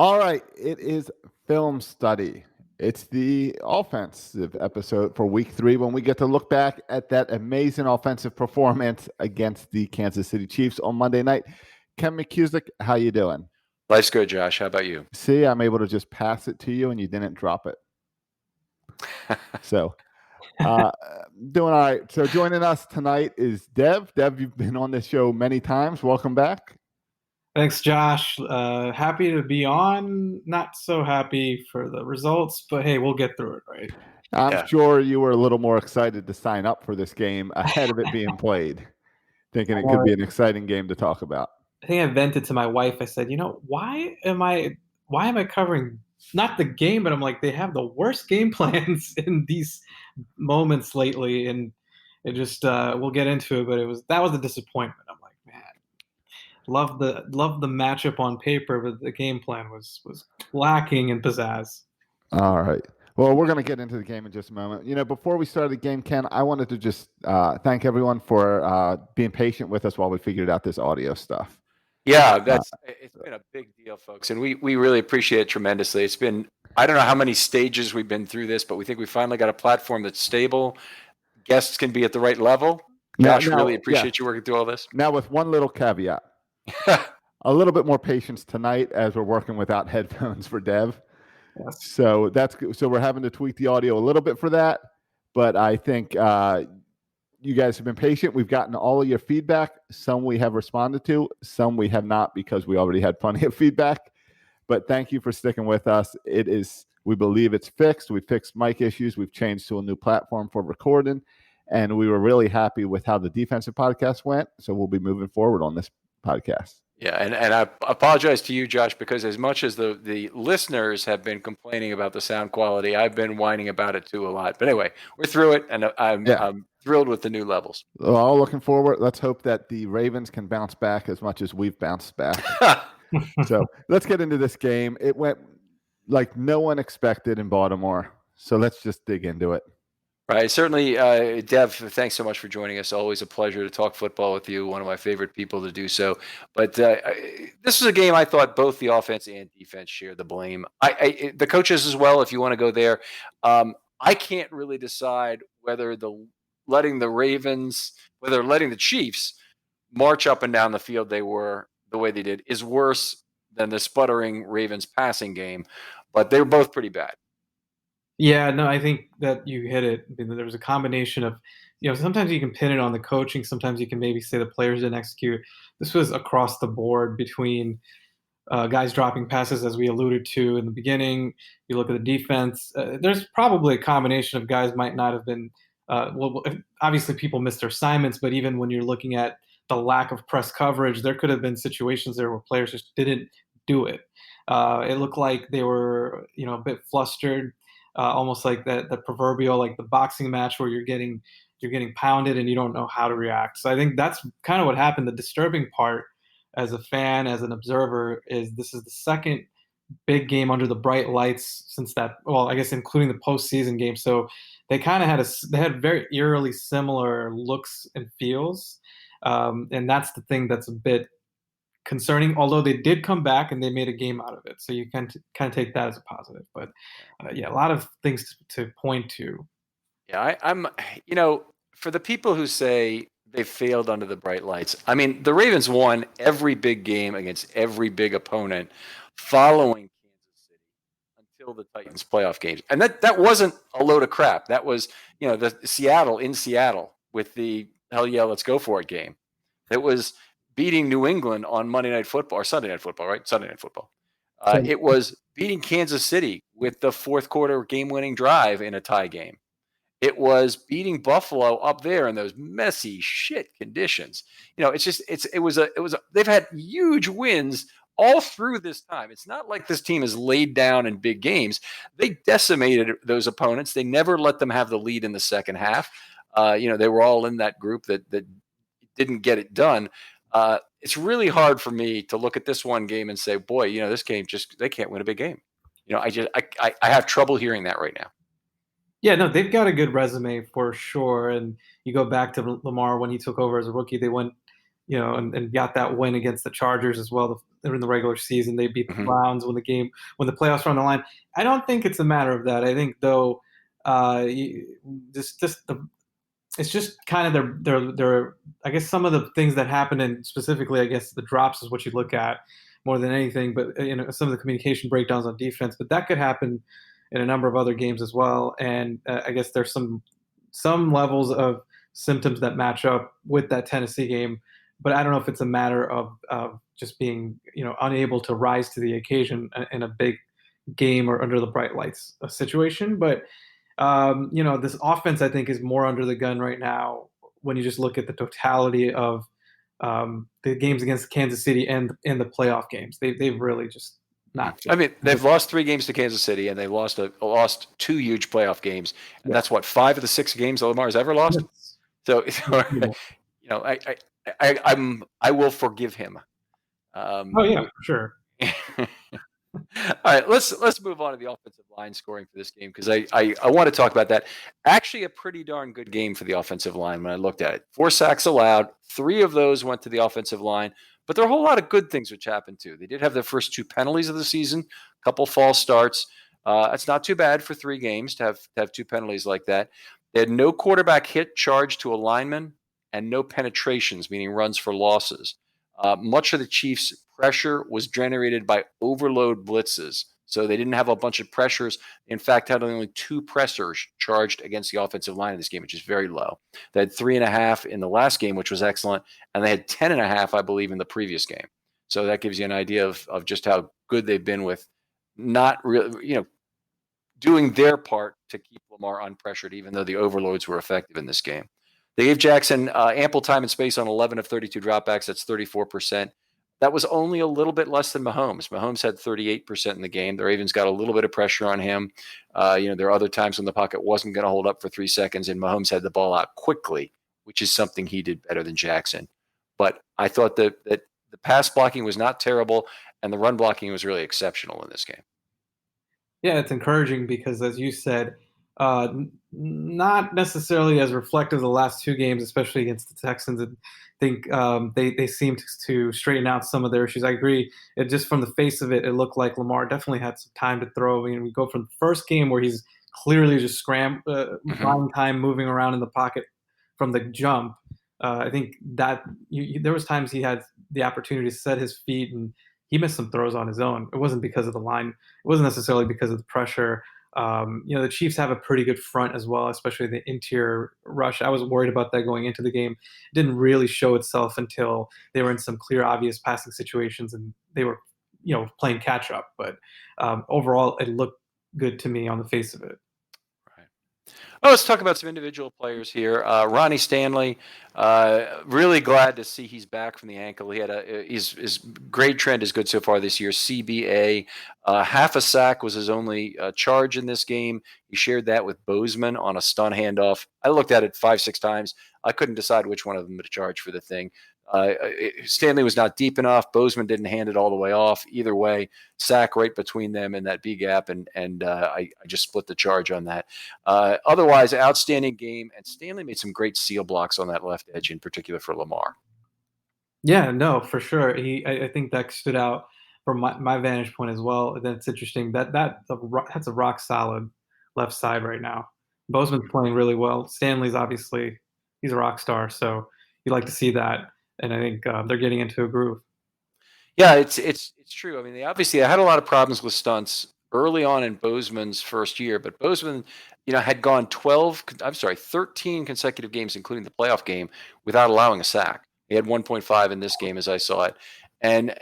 All right, it is Film Study. It's the offensive episode for week 3 when we get to look back at that amazing offensive performance against the Kansas City Chiefs on Monday night. Ken McKusick, how you doing? Life's good, Josh. How about you? See, I'm able to just pass it to you and you didn't drop it. So, doing all right. So joining us tonight is Dev. Dev, you've been on this show many times. Welcome back. Thanks, Josh. Happy to be on. Not so happy for the results, but hey, we'll get through it, right? I'm sure you were a little more excited to sign up for this game ahead of it being played, thinking it could be an exciting game to talk about. I think I vented to my wife. I said, why am I covering not the game, but I'm like, they have the worst game plans in these moments lately, and it just we'll get into it, but that was a disappointment. I'm like, man, love the matchup on paper, but the game plan was lacking in pizzazz. All right. Well, we're going to get into the game in just a moment. Before we started the game, Ken, I wanted to just thank everyone for being patient with us while we figured out this audio stuff. Yeah, it's been a big deal, folks, and we really appreciate it tremendously. It's been, I don't know how many stages we've been through this, but we think we finally got a platform that's stable. Guests can be at the right level. Josh, really appreciate you working through all this. Now, with one little caveat, a little bit more patience tonight as we're working without headphones for Dev. Yes. So we're having to tweak the audio a little bit for that, but I think you guys have been patient. We've gotten all of your feedback. Some we have responded to, some we have not because we already had plenty of feedback. But thank you for sticking with us. We believe it's fixed. We fixed mic issues. We've changed to a new platform for recording, and we were really happy with how the defensive podcast went. So we'll be moving forward on this podcast. Yeah, and I apologize to you, Josh, because as much as the listeners have been complaining about the sound quality, I've been whining about it too a lot. But anyway, we're through it, and I'm thrilled with the new levels. Well, all looking forward. Let's hope that the Ravens can bounce back as much as we've bounced back. So let's get into this game. It went like no one expected in Baltimore. So let's just dig into it. Right. Certainly, Dev, thanks so much for joining us. Always a pleasure to talk football with you. One of my favorite people to do so. But this was a game I thought both the offense and defense shared the blame. The coaches as well, if you want to go there. I can't really decide whether letting the Chiefs march up and down the field the way they did is worse than the sputtering Ravens passing game. But they were both pretty bad. Yeah, no, I think that you hit it. There was a combination of, sometimes you can pin it on the coaching. Sometimes you can maybe say the players didn't execute. This was across the board between guys dropping passes, as we alluded to in the beginning. You look at the defense. There's probably a combination of guys might not have been obviously people missed their assignments, but even when you're looking at the lack of press coverage, there could have been situations there where players just didn't do it. It looked like they were, a bit flustered. Almost like the proverbial, like the boxing match where you're getting pounded and you don't know how to react. So I think that's kind of what happened. The disturbing part as a fan, as an observer, is this is the second big game under the bright lights since that, well, I guess including the postseason game. So they kind of had very eerily similar looks and feels. And that's the thing that's a bit concerning, although they did come back and they made a game out of it. So you can kind of take that as a positive. But a lot of things to point to. Yeah, I'm for the people who say they failed under the bright lights, I mean, the Ravens won every big game against every big opponent following Kansas City until the Titans playoff games. And that wasn't a load of crap. That was, the Seattle with the hell yeah, let's go for it game. It was beating New England on Monday Night Football, or Sunday Night Football, right? Sunday Night Football. It was beating Kansas City with the fourth quarter game-winning drive in a tie game. It was beating Buffalo up there in those messy shit conditions. They've had huge wins all through this time. It's not like this team is laid down in big games. They decimated those opponents. They never let them have the lead in the second half. They were all in that group that didn't get it done. It's really hard for me to look at this one game and say, boy, this game they can't win a big game. I have trouble hearing that right now. Yeah, no, they've got a good resume for sure. And you go back to Lamar when he took over as a rookie, they went, and got that win against the Chargers as well. in the regular season. They beat the Mhm. Browns when the playoffs were on the line. I don't think it's a matter of that. I think though, it's just kind of their I guess some of the things that happen, and specifically I guess the drops is what you look at more than anything, but some of the communication breakdowns on defense, but that could happen in a number of other games as well. And I guess there's some levels of symptoms that match up with that Tennessee game, but I don't know if it's a matter of just being unable to rise to the occasion in a big game or under the bright lights situation. But this offense I think is more under the gun right now when you just look at the totality of the games against Kansas City and the playoff games. They've really just not. I mean, they've lost 3 games to Kansas City, and they lost 2 huge playoff games, and Yeah. that's what 5 of the 6 games that Lamar's ever lost. So, I will forgive him. Oh yeah, for sure. All right, let's move on to the offensive line scoring for this game, because I want to talk about that. Actually, a pretty darn good game for the offensive line when I looked at it. 4 sacks allowed, 3 of those went to the offensive line, but there are a whole lot of good things which happened too. They did have their first 2 penalties of the season, a couple false starts. It's not too bad for 3 games to have 2 penalties like that. They had no quarterback hit charge to a lineman and no penetrations, meaning runs for losses. Much of the Chiefs' pressure was generated by overload blitzes. So they didn't have a bunch of pressures. In fact, had only 2 pressers charged against the offensive line in this game, which is very low. They had 3.5 in the last game, which was excellent. And they had 10.5, I believe, in the previous game. So that gives you an idea of just how good they've been with not really, doing their part to keep Lamar unpressured, even though the overloads were effective in this game. They gave Jackson ample time and space on 11 of 32 dropbacks. That's 34%. That was only a little bit less than Mahomes. Mahomes had 38% in the game. The Ravens got a little bit of pressure on him. There are other times when the pocket wasn't going to hold up for 3 seconds, and Mahomes had the ball out quickly, which is something he did better than Jackson. But I thought that the pass blocking was not terrible, and the run blocking was really exceptional in this game. Yeah, it's encouraging because, as you said, not necessarily as reflective of the last 2 games, especially against the Texans. I think they seemed to straighten out some of their issues. I agree. Just from the face of it, it looked like Lamar definitely had some time to throw. I mean, we go from the first game where he's clearly just buying time, moving around in the pocket from the jump. I think that there was times he had the opportunity to set his feet, and he missed some throws on his own. It wasn't because of the line. It wasn't necessarily because of the pressure. The Chiefs have a pretty good front as well, especially the interior rush. I was worried about that going into the game. It didn't really show itself until they were in some clear, obvious passing situations, and they were, playing catch up. But overall, it looked good to me on the face of it. Oh, let's talk about some individual players here. Ronnie Stanley, really glad to see he's back from the ankle. He had his grade trend is good so far this year. CBA, half a sack was his only charge in this game. He shared that with Bozeman on a stun handoff. I looked at it 5-6 times. I couldn't decide which one of them to charge for the thing. Stanley was not deep enough. Bozeman didn't hand it all the way off. Either way, sack right between them in that B gap, and I just split the charge on that. Otherwise, outstanding game, and Stanley made some great seal blocks on that left edge, in particular for Lamar. Yeah, no, for sure. I think that stood out from my vantage point as well. That's interesting. That's a rock solid left side right now. Bozeman's playing really well. Stanley's obviously he's a rock star, so you like to see that. And I think they're getting into a groove. Yeah, it's true. I mean, they had a lot of problems with stunts early on in Bozeman's first year, but Bozeman, had gone 13 consecutive games, including the playoff game, without allowing a sack. He had 1.5 in this game, as I saw it, and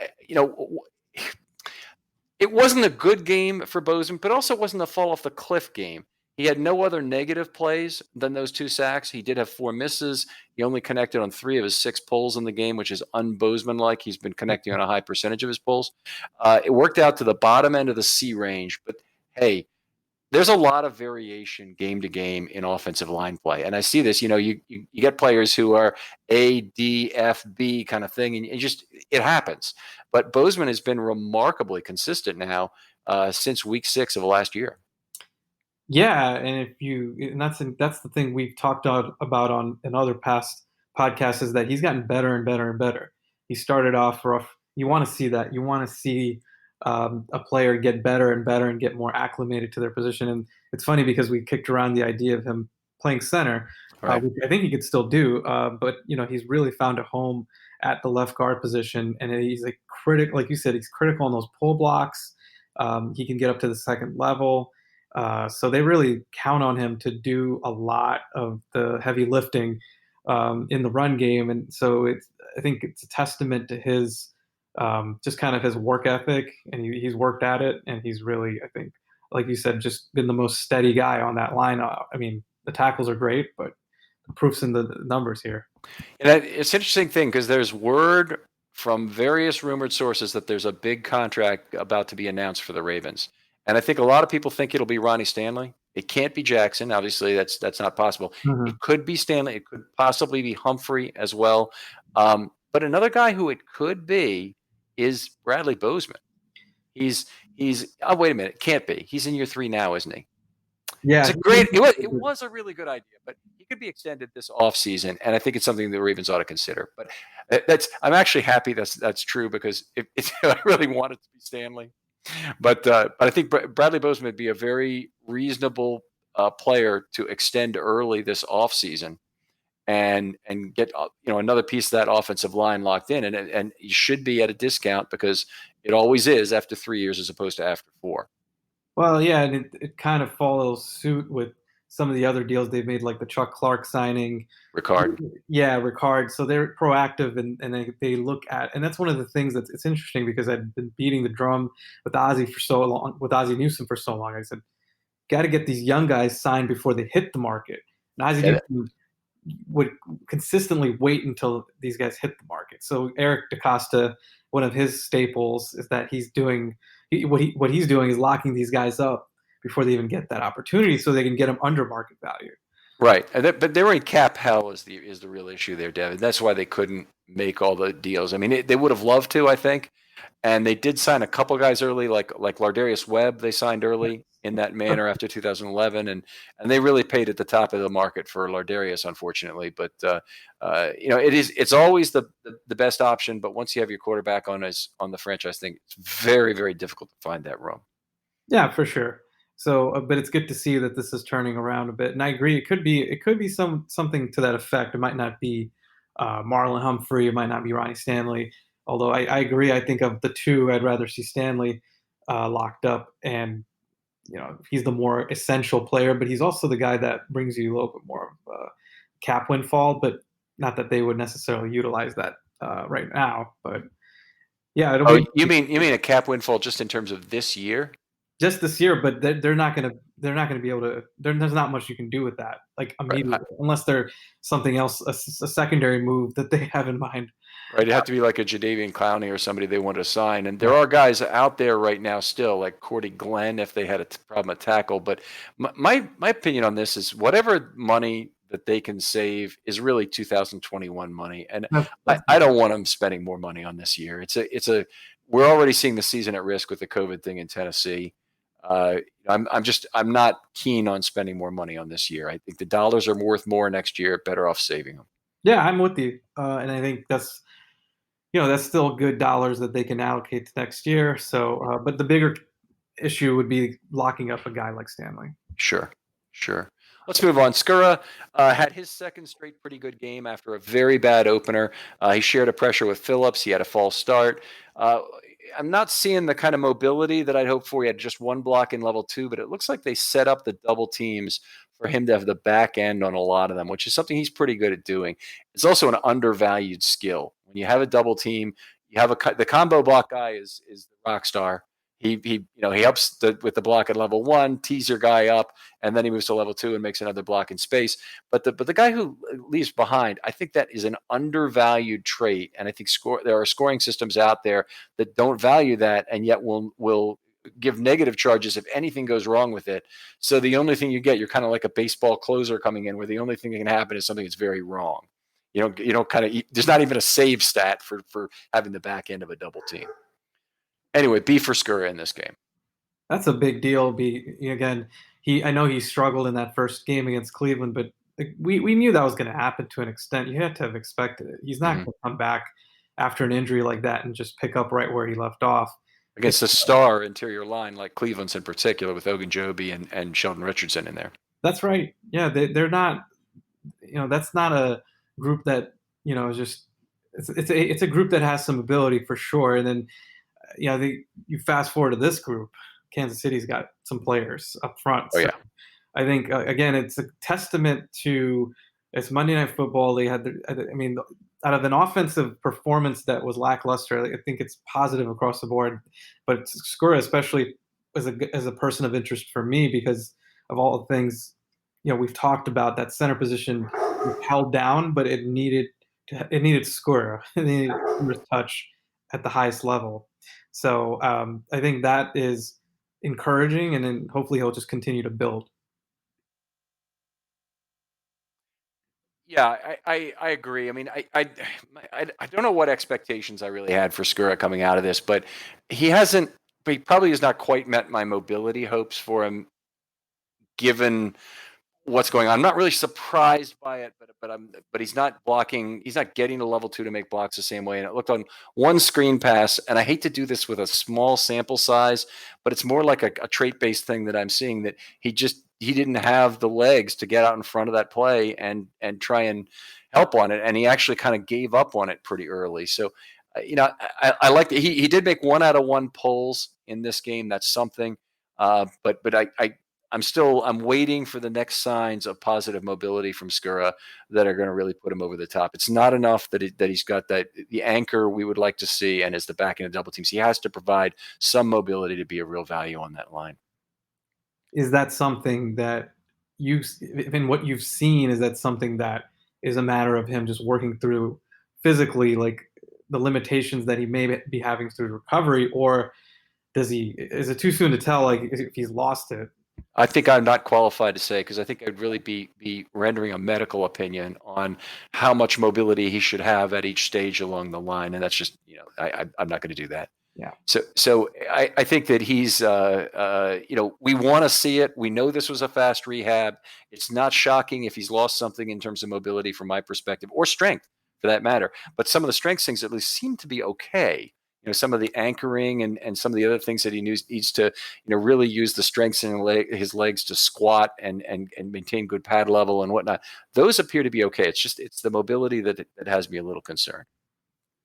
it wasn't a good game for Bozeman, but also wasn't a fall off the cliff game. He had no other negative plays than those 2 sacks. He did have 4 misses. He only connected on 3 of his 6 pulls in the game, which is un-Bozeman-like. He's been connecting on a high percentage of his pulls. It worked out to the bottom end of the C range, but hey, there's a lot of variation game to game in offensive line play. And I see this, you get players who are A, D, F, B kind of thing, and it happens. But Bozeman has been remarkably consistent now since week 6 of last year. Yeah, and that's the thing we've talked about in other past podcasts is that he's gotten better and better and better. He started off rough. You want to see that. You want to see a player get better and better and get more acclimated to their position. And it's funny because we kicked around the idea of him playing center, Right. which I think he could still do. But he's really found a home at the left guard position, and he's like critical, like you said, he's critical on those pull blocks. He can get up to the second level. So they really count on him to do a lot of the heavy lifting in the run game, and so I think it's a testament to his just kind of his work ethic, and he's worked at it, and he's really, I think, like you said, just been the most steady guy on that line. I mean, the tackles are great, but the proof's in the numbers here. And it's an interesting thing because there's word from various rumored sources that there's a big contract about to be announced for the Ravens. And I think a lot of people think it'll be Ronnie Stanley. It can't be Jackson. Obviously, that's not possible. Mhm. It could be Stanley. It could possibly be Humphrey as well. But another guy who it could be is Bradley Bozeman. He's oh, wait a minute. It can't be. He's in year 3 now, isn't he? Yeah, It was a really good idea, but he could be extended this offseason, and I think it's something the Ravens ought to consider. But I'm actually happy that's true because I really want it to be Stanley. But I think Bradley Bozeman would be a very reasonable player to extend early this offseason and get another piece of that offensive line locked in, and he should be at a discount because it always is after 3 years as opposed to after 4. Well, yeah, and it kind of follows suit with some of the other deals they've made, like the Chuck Clark signing. Ricard. Yeah, Ricard. So they're proactive, and they look at, and that's one of the things it's interesting because I've been beating the drum with Ozzie Newsome for so long. I said, got to get these young guys signed before they hit the market. And Ozzie Newsome would consistently wait until these guys hit the market. So Eric DaCosta, one of his staples is that he's doing what he's doing is locking these guys up before they even get that opportunity, so they can get them under market value. Right, but they're in cap hell is the real issue there, Devin. That's why they couldn't make all the deals. I mean, they would have loved to, I think, and they did sign a couple guys early, like Lardarius Webb. They signed early in that manner after 2011, and they really paid at the top of the market for Lardarius, unfortunately. But it's always the best option. But once you have your quarterback on the franchise thing, it's very, very difficult to find that room. Yeah, for sure. So, but it's good to see that this is turning around a bit, and I agree. It could be something to that effect. It might not be Marlon Humphrey. It might not be Ronnie Stanley. Although I agree. I think of the two, I'd rather see Stanley locked up, and he's the more essential player, but he's also the guy that brings you a little bit more of a cap windfall. But not that they would necessarily utilize that right now. But yeah, you mean a cap windfall just in terms of this year? Just this year, but they're not gonna be able to. There's not much you can do with that, like immediately, right. Unless they're something else, a secondary move that they have in mind. Right, it'd have to be like a Jadeveon Clowney or somebody they want to sign. And there are guys out there right now still, like Cordy Glenn, if they had a problem at tackle. But my opinion on this is whatever money that they can save is really 2021 money. And I don't want them spending more money on this year. We're already seeing the season at risk with the COVID thing in Tennessee. I'm not keen on spending more money on this year. I think the dollars are worth more next year. Better off saving them. Yeah, I'm with you, and I think that's still good dollars that they can allocate to next year. So, but the bigger issue would be locking up a guy like Stanley. Sure. Let's move on. Skura had his second straight pretty good game after a very bad opener. He shared a pressure with Phillips. He had a false start. I'm not seeing the kind of mobility that I'd hoped for. He had just one block in level 2, but it looks like they set up the double teams for him to have the back end on a lot of them, which is something he's pretty good at doing. It's also an undervalued skill. When you have a double team, you have the combo block guy is the rock star. He helps with the block at level 1, tees your guy up, and then he moves to level 2 and makes another block in space. But the guy who leaves behind, I think that is an undervalued trait, and I think there are scoring systems out there that don't value that, and yet will give negative charges if anything goes wrong with it. So the only thing you're kind of like a baseball closer coming in, where the only thing that can happen is something that's very wrong. There's not even a save stat for having the back end of a double team. Anyway, B for Skura in this game. That's a big deal. Again, I know he struggled in that first game against Cleveland, but we knew that was going to happen to an extent. You had to have expected it. He's not going to come back after an injury like that and just pick up right where he left off. Against a star interior line like Cleveland's in particular, with Ogunjobi and Sheldon Richardson in there. That's right. Yeah, they're not. That's not a group that is just. It's a group that has some ability for sure. And then you fast forward to this group. Kansas City's got some players up front. Oh, yeah. I think again, it's a testament to it's Monday Night Football. They had, out of an offensive performance that was lackluster, I think it's positive across the board. But Skura, especially as a person of interest for me, because of all the things we've talked about, that center position was held down, but it needed Skura, it needed Skura's touch at the highest level. So I think that is encouraging, and then hopefully he'll just continue to build. Yeah, I agree. I mean, I don't know what expectations I really had for Skura coming out of this, but he probably has not quite met my mobility hopes for him, given what's going on. I'm not really surprised by it, but he's not blocking. He's not getting to level 2 to make blocks the same way. And it looked on one screen pass, and I hate to do this with a small sample size, but it's more like a trait-based thing that I'm seeing, that he didn't have the legs to get out in front of that play and try and help on it, and he actually kind of gave up on it pretty early. So, I like that he did make 1 out of 1 pulls in this game. That's something. But I'm waiting for the next signs of positive mobility from Skura that are going to really put him over the top. It's not enough that he's got the anchor we would like to see, and as the back end of double teams, he has to provide some mobility to be a real value on that line. Is that something that in what you've seen, is that something that is a matter of him just working through physically, like the limitations that he may be having through recovery, or is it too soon to tell, like if he's lost it? I think I'm not qualified to say, because I think I'd really be rendering a medical opinion on how much mobility he should have at each stage along the line, and that's just I'm not going to do that. Yeah. So I think that he's we want to see it. We know this was a fast rehab. It's not shocking if he's lost something in terms of mobility from my perspective, or strength for that matter. But some of the strengths things at least seem to be okay. Some of the anchoring and some of the other things that he needs to, really use the strengths in his legs to squat and maintain good pad level and whatnot. Those appear to be okay. It's the mobility that has me a little concerned.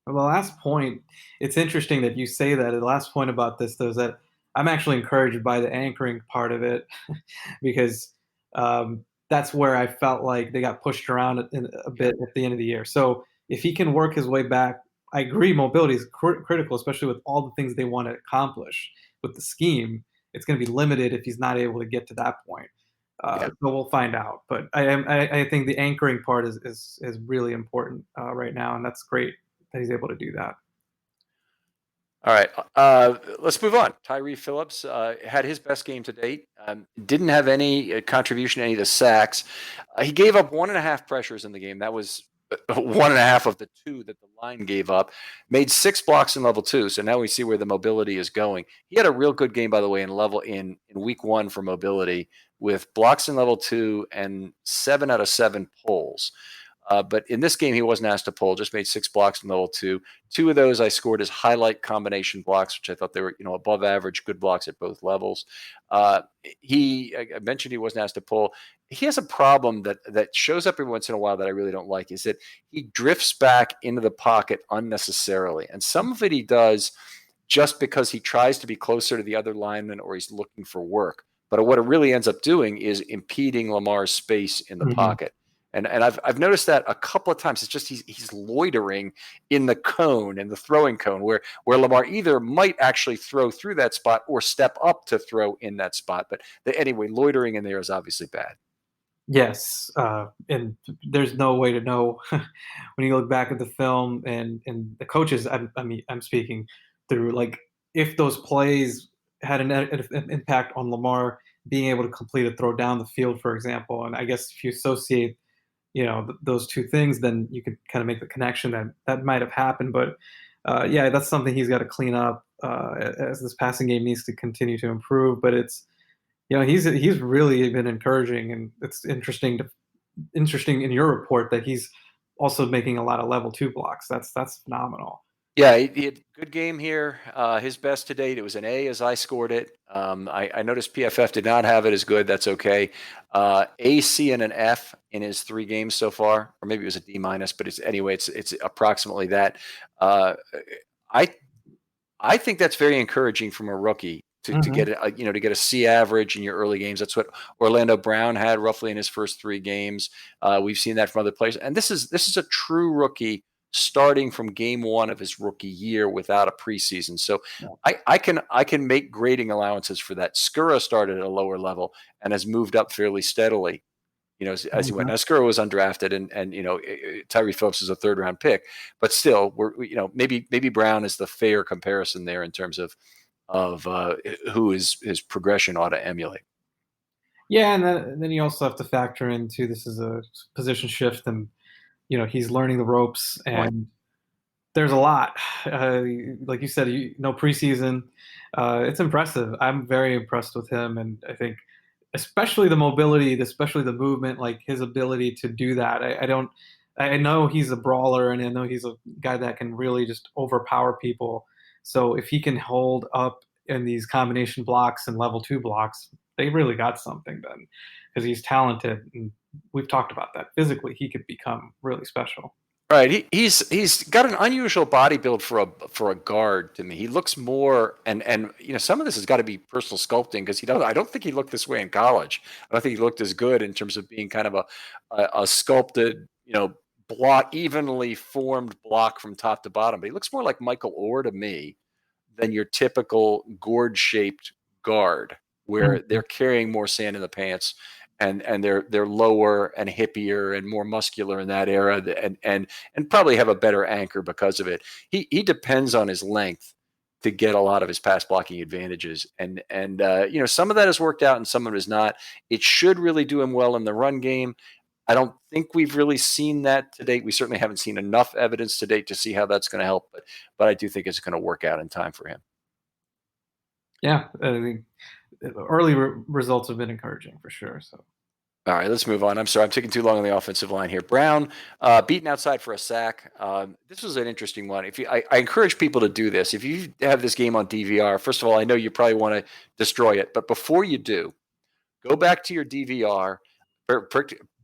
Well, the last point, it's interesting that you say that. The last point about this, though, is that I'm actually encouraged by the anchoring part of it, because that's where I felt like they got pushed around a bit at the end of the year. So if he can work his way back, I agree, mobility is critical, especially with all the things they want to accomplish with the scheme. It's going to be limited if he's not able to get to that point. So we'll find out. But I think the anchoring part is really important right now, and that's great that he's able to do that. All right, let's move on. Tyree Phillips had his best game to date. Didn't have any contribution to any of the sacks. He gave up 1.5 pressures in the game. That was 1.5 of the 2 that the line gave up. Made 6 blocks in level 2. So now we see where the mobility is going. He had a real good game, by the way, in week 1 for mobility, with blocks in level 2 and 7 out of 7 pulls. But in this game, he wasn't asked to pull, just made 6 blocks in level 2. 2 of those I scored as highlight combination blocks, which I thought they were, above average, good blocks at both levels. I mentioned he wasn't asked to pull. He has a problem that shows up every once in a while that I really don't like, is that he drifts back into the pocket unnecessarily. And some of it he does just because he tries to be closer to the other lineman, or he's looking for work. But what it really ends up doing is impeding Lamar's space in the pocket. And I've noticed that a couple of times. It's just he's loitering in the cone, in the throwing cone, where Lamar either might actually throw through that spot or step up to throw in that spot. But anyway, loitering in there is obviously bad. Yes, and there's no way to know when you look back at the film and the coaches. I'm speaking through, like, if those plays had an impact on Lamar being able to complete a throw down the field, for example. And I guess if you associate those 2 things, then you could kind of make the connection that might have happened. But that's something he's got to clean up as this passing game needs to continue to improve. But it's he's really been encouraging, and it's interesting in your report that he's also making a lot of level 2 blocks. That's phenomenal. Yeah, he had a good game here. His best to date. It was an A as I scored it. I noticed PFF did not have it as good. That's okay. A, C, and an F in his 3 games so far, or maybe it was a D minus, but it's approximately that. Uh, I I think that's very encouraging from a rookie to Mhm. get to get a C average in your early games. That's what Orlando Brown had roughly in his first 3 games. We've seen that from other players, and this is a true rookie starting from game 1 of his rookie year without a preseason. So Yeah. I can make grading allowances for that. Skura started at a lower level and has moved up fairly steadily. As he went. Mhm. Now, Skura was undrafted, and Tyree Phillips is a 3rd-round pick, but still, maybe Brown is the fair comparison there in terms of who his progression ought to emulate. Yeah, and then you also have to factor into this is a position shift, and he's learning the ropes, Right. and there's a lot. Uh, like you said, no preseason. It's impressive. I'm very impressed with him, and I think especially the mobility, especially the movement, like his ability to do that. I don't. I know he's a brawler, and I know he's a guy that can really just overpower people. So if he can hold up in these combination blocks and level 2 blocks, they really got something then, because he's talented, and we've talked about that. Physically, he could become really special. Right. He's got an unusual body build for a guard to me. He looks more and some of this has got to be personal sculpting because I don't think he looked this way in college. I don't think he looked as good in terms of being kind of a sculpted, block, evenly formed block from top to bottom. But he looks more like Michael Orr to me than your typical gourd shaped guard where Mhm. they're carrying more sand in the pants and they're lower and hippier and more muscular in that era and probably have a better anchor because of it. He depends on his length to get a lot of his pass blocking advantages and some of that has worked out and some of it is not. It should really do him well in the run game. I don't think we've really seen that to date. We certainly haven't seen enough evidence to date to see how that's going to help, but I do think it's going to work out in time for him. Yeah, I think early results have been encouraging for sure. So All right, let's move on. I'm sorry, I'm taking too long on the offensive line here. Brown beaten outside for a sack. This was an interesting one. I encourage people to do this. If you have this game on DVR, first of all, I know you probably want to destroy it, but before you do, go back to your DVR,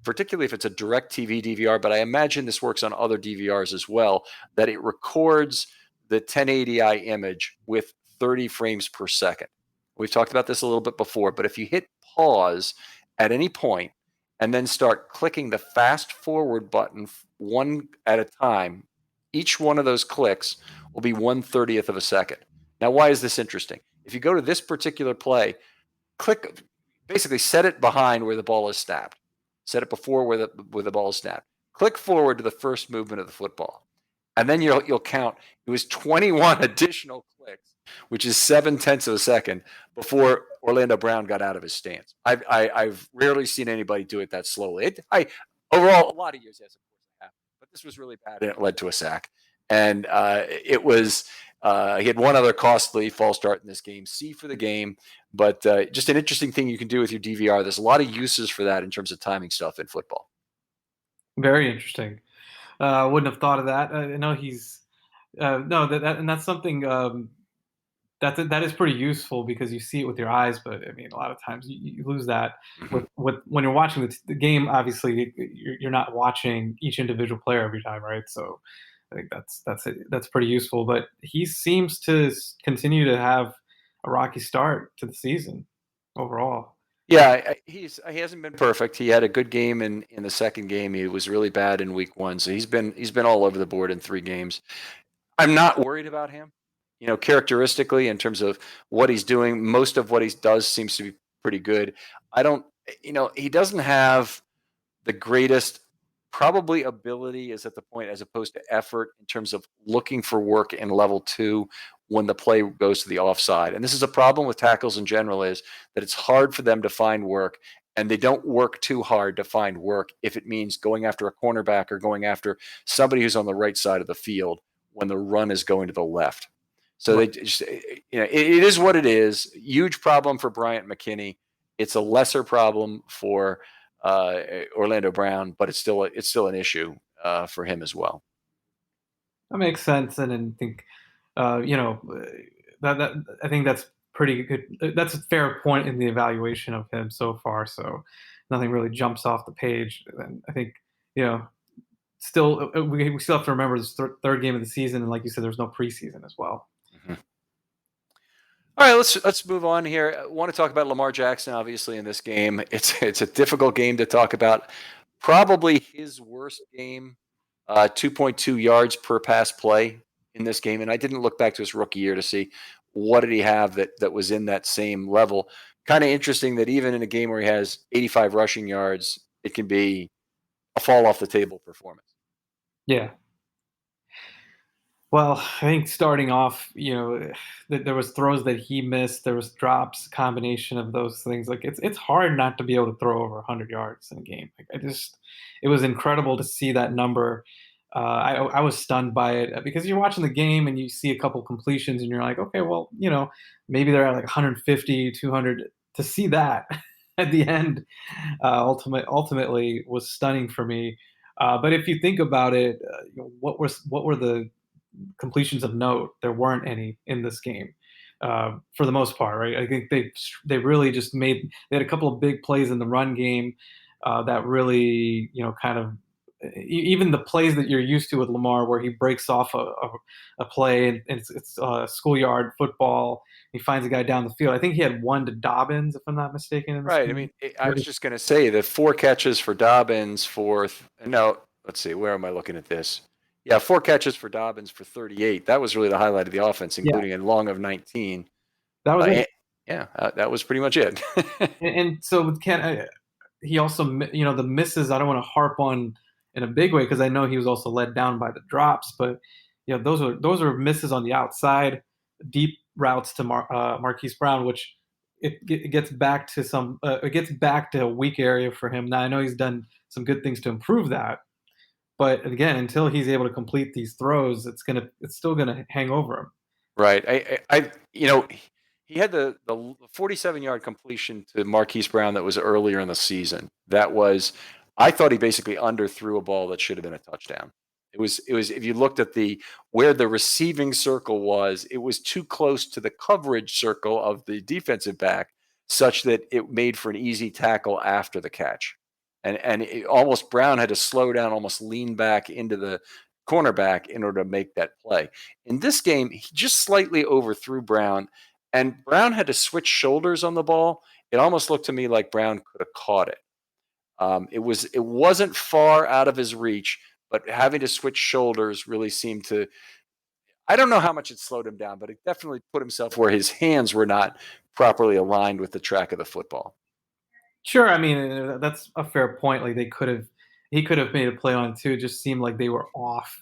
particularly if it's a direct TV DVR, but I imagine this works on other DVRs as well, that it records the 1080i image with 30 frames per second. We've talked about this a little bit before, but if you hit pause at any point and then start clicking the fast forward button one at a time, each one of those clicks will be 1/30th of a second. Now, why is this interesting? If you go to this particular play, basically set it behind where the ball is snapped. Set it before where the ball is snapped. Click forward to the first movement of the football. And then you'll count. It was 21 additional clicks, which is 7/10 of a second before Orlando Brown got out of his stance. I've rarely seen anybody do it that slowly. Overall, a lot of years, yes, of course, it happened, but this was really bad, and it led to a sack. And it was he had one other costly false start in this game. C for the game, but just an interesting thing you can do with your DVR. There's a lot of uses for that in terms of timing stuff in football. very interesting. I wouldn't have thought of that. I know he's no and that's something that is pretty useful because you see it with your eyes, but I mean a lot of times you lose that Mhm. with when you're watching the game. Obviously, you're not watching each individual player every time, right? So I think that's pretty useful. But he seems to continue to have a rocky start to the season overall. Yeah, he hasn't been perfect. He had a good game in the second game. He was really bad in week 1, so he's been all over the board in 3 games. I'm not worried about him. Characteristically, in terms of what he's doing, most of what he does seems to be pretty good. I don't, he doesn't have the greatest probably ability is at the point as opposed to effort in terms of looking for work in level 2 when the play goes to the offside. And this is a problem with tackles in general is that it's hard for them to find work and they don't work too hard to find work if it means going after a cornerback or going after somebody who's on the right side of the field when the run is going to the left. So Right. they just, it is what it is. Huge problem for Bryant McKinney. It's a lesser problem for Orlando Brown, but it's still an issue. for him as well. That makes sense, and I think, you know, that I think that's pretty good. That's a fair point in the evaluation of him so far. So nothing really jumps off the page. And I think, you know, still we still have to remember this third game of the season, and like you said, there's no preseason as well. Mhm. All right, let's move on here. I want to talk about Lamar Jackson. Obviously, in this game, it's a difficult game to talk about. Probably his worst game, 2.2 yards per pass play in this game. And I didn't look back to his rookie year to see what did he have that was in that same level. Kind of interesting that even in a game where he has 85 rushing yards, it can be a fall off the table performance. Yeah. Well, I think starting off, you know, there was throws that he missed. There was drops, combination of those things. Like it's hard not to be able to throw over 100 yards in a game. Like it was incredible to see that number. I was stunned by it because you're watching the game and you see a couple completions and you're like, okay, well, you know, maybe they're at like 150, 200. To see that at the end, ultimately was stunning for me. But if you think about it, you know, what were the completions of note? There weren't any in this game, for the most part, right? I think they really just they had a couple of big plays in the run game that really, you know, kind of even the plays that you're used to with Lamar, where he breaks off a play and it's schoolyard football. He finds a guy down the field. I think he had one to Dobbins, if I'm not mistaken. In this Right. I game. mean, I was just going to say the 4 catches for Dobbins no, let's see, where am I looking at this? Yeah, 4 catches for Dobbins for 38. That was really the highlight of the offense, Yeah, including a long of 19. that was it. Yeah, that was pretty much it. And so with Ken, he also, you know, the misses. I don't want to harp on in a big way because I know he was also led down by the drops, but you know, those are misses on the outside, deep routes to Marquise Brown, which it gets back to it gets back to a weak area for him. Now I know he's done some good things to improve that, but again, until he's able to complete these throws, it's still gonna hang over him. Right. You know, he had the 47-yard completion to Marquise Brown that was earlier in the season. I thought he basically underthrew a ball that should have been a touchdown. It was if you looked at where the receiving circle was, it was too close to the coverage circle of the defensive back, such that it made for an easy tackle after the catch. And almost Brown had to slow down, almost lean back into the cornerback in order to make that play. In this game, he just slightly overthrew Brown, and Brown had to switch shoulders on the ball. It almost looked to me like Brown could have caught it. It wasn't far out of his reach, but having to switch shoulders really seemed to. I don't know how much it slowed him down, but it definitely put himself where his hands were not properly aligned with the track of the football. Sure, I mean, that's a fair point. Like he could have made a play on it too. It just seemed like they were off.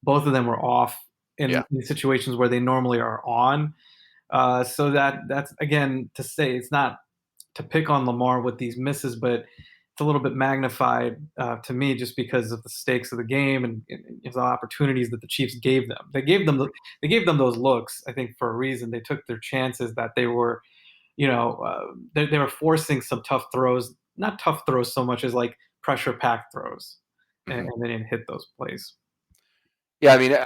Both of them were off Yeah. in situations where they normally are on. So that's again to say it's not to pick on Lamar with these misses, but it's a little bit magnified to me just because of the stakes of the game and the opportunities that the Chiefs gave them. They gave them those looks, I think, for a reason. They took their chances that they were, you know, they were forcing some tough throws, not tough throws so much as like pressure pack throws, Mhm. and they didn't hit those plays. Yeah, I mean,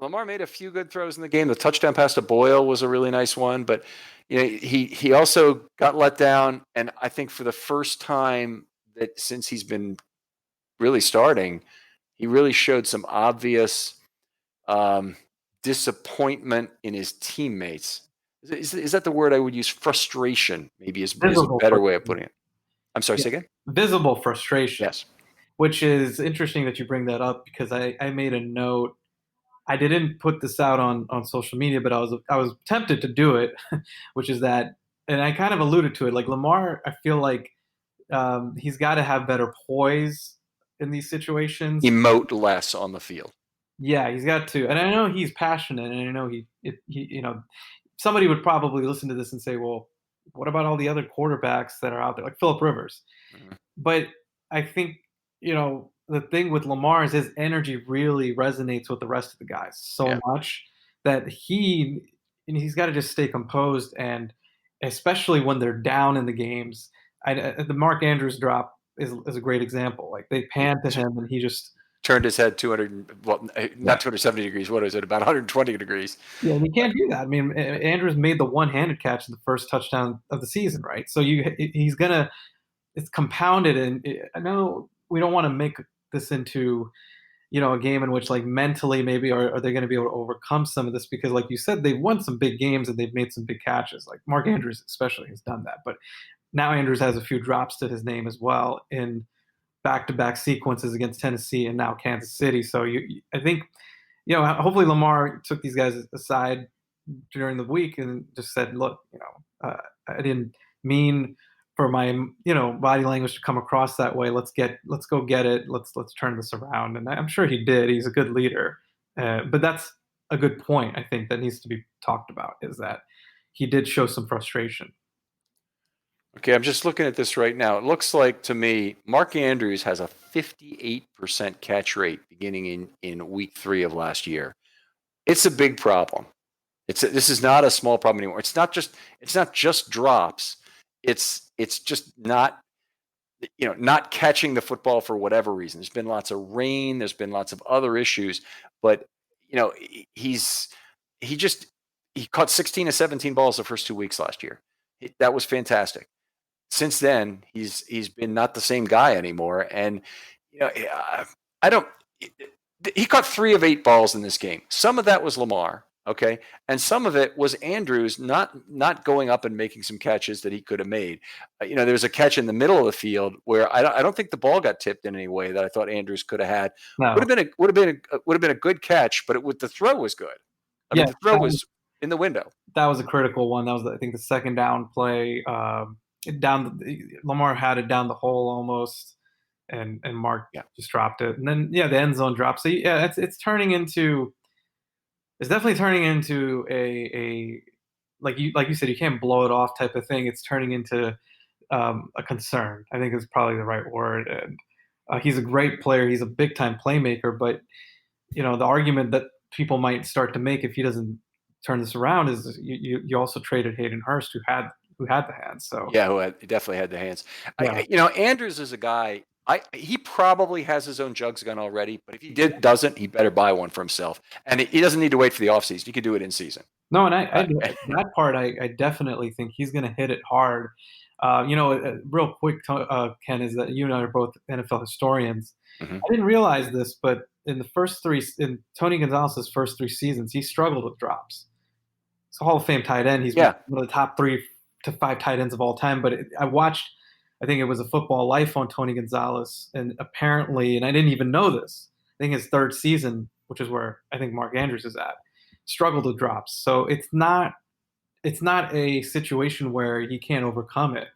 Lamar made a few good throws in the game. The touchdown pass to Boyle was a really nice one, but you know, he also got let down, and I think for the first time that since he's been really starting, he really showed some obvious disappointment in his teammates. Is that the word I would use? Frustration, maybe is a Visible, better way of putting it. I'm sorry, yeah, say again? visible frustration, Yes. which is interesting that you bring that up because I made a note. I didn't put this out on social media, but I was tempted to do it, which is that, and I kind of alluded to it. Like Lamar, I feel like he's got to have better poise in these situations. Emote less on the field. Yeah, he's got to, and I know he's passionate, and I know you know, somebody would probably listen to this and say, well, what about all the other quarterbacks that are out there, like Philip Rivers? Mhm. But I think, you know, the thing with Lamar is his energy really resonates with the rest of the guys so Yeah. much that he's got to just stay composed, and especially when they're down in the games. The Mark Andrews drop is a great example. Like they pan to him, and he just turned his head 200, well, not 270 degrees. What is it? About 120 degrees. Yeah, and you can't do that. I mean, Andrews made the one-handed catch in the first touchdown of the season, right? So he's gonna, it's compounded, and I know we don't want to make this into, a game in which, like, mentally maybe are they going to be able to overcome some of this, because like you said, they've won some big games and they've made some big catches. Like Mark Andrews especially has done that, but now Andrews has a few drops to his name as well in back-to-back sequences against Tennessee and now Kansas City. So I think, hopefully Lamar took these guys aside during the week and just said, look, I didn't mean for my, body language to come across that way. Let's go get it. Let's turn this around. And I'm sure he did. He's a good leader. But that's a good point, I think, that needs to be talked about, is that he did show some frustration. Okay, I'm just looking at this right now. It looks like to me, Mark Andrews has a 58% catch rate beginning in week 3 of last year. It's a big problem. This is not a small problem anymore. It's not just drops. It's just not catching the football for whatever reason. There's been lots of rain. There's been lots of other issues, but he caught 16 of 17 balls the first 2 weeks last year. That was fantastic. Since then, he's been not the same guy anymore. And he caught 3 of 8 balls in this game. Some of that was Lamar, okay, and some of it was Andrews not going up and making some catches that he could have made. There was a catch in the middle of the field where I don't think the ball got tipped in any way that I thought Andrews could have had. No. Would have been a good catch, but the throw was good. I mean, the throw was in the window. That was a critical one. That was, I think, the second down play. Lamar had it down the hole almost, and Mark just dropped it, and then the end zone drop. So it's turning into, it's definitely turning into a like you said, you can't blow it off type of thing. It's turning into a concern, I think is probably the right word. And he's a great player. He's a big time playmaker, but the argument that people might start to make if he doesn't turn this around is you also traded Hayden Hurst, who had the hands. So who definitely had the hands. Yeah. Andrews is a guy. He probably has his own jugs gun already, but if he doesn't, he better buy one for himself. And he doesn't need to wait for the offseason. He can do it in season. No, and that part I definitely think he's going to hit it hard. Real quick, Ken, is that you and I are both NFL historians. Mm-hmm. I didn't realize this, but in Tony Gonzalez's first 3 seasons, he struggled with drops. He's a Hall of Fame tight end. He's one of the top 3 to 5 tight ends of all time. But I watched, I think it was a Football Life on Tony Gonzalez, and apparently, and I didn't even know this, I think his 3rd season, which is where I think Mark Andrews is at, struggled with drops. So it's not a situation where he can't overcome it,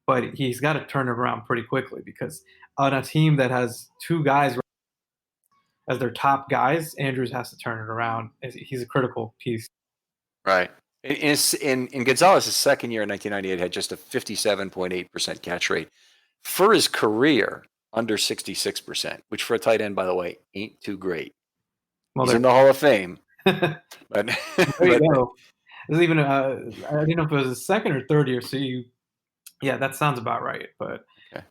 but he's got to turn it around pretty quickly, because on a team that has 2 guys as their top guys, Andrews has to turn it around. He's a critical piece. Right. In Gonzalez's second year in 1998, had just a 57.8% catch rate. For his career, under 66%, which for a tight end, by the way, ain't too great. Well, he's in the Hall of Fame. But there you go. There's even I didn't know if it was his second or third year. So that sounds about right. But okay.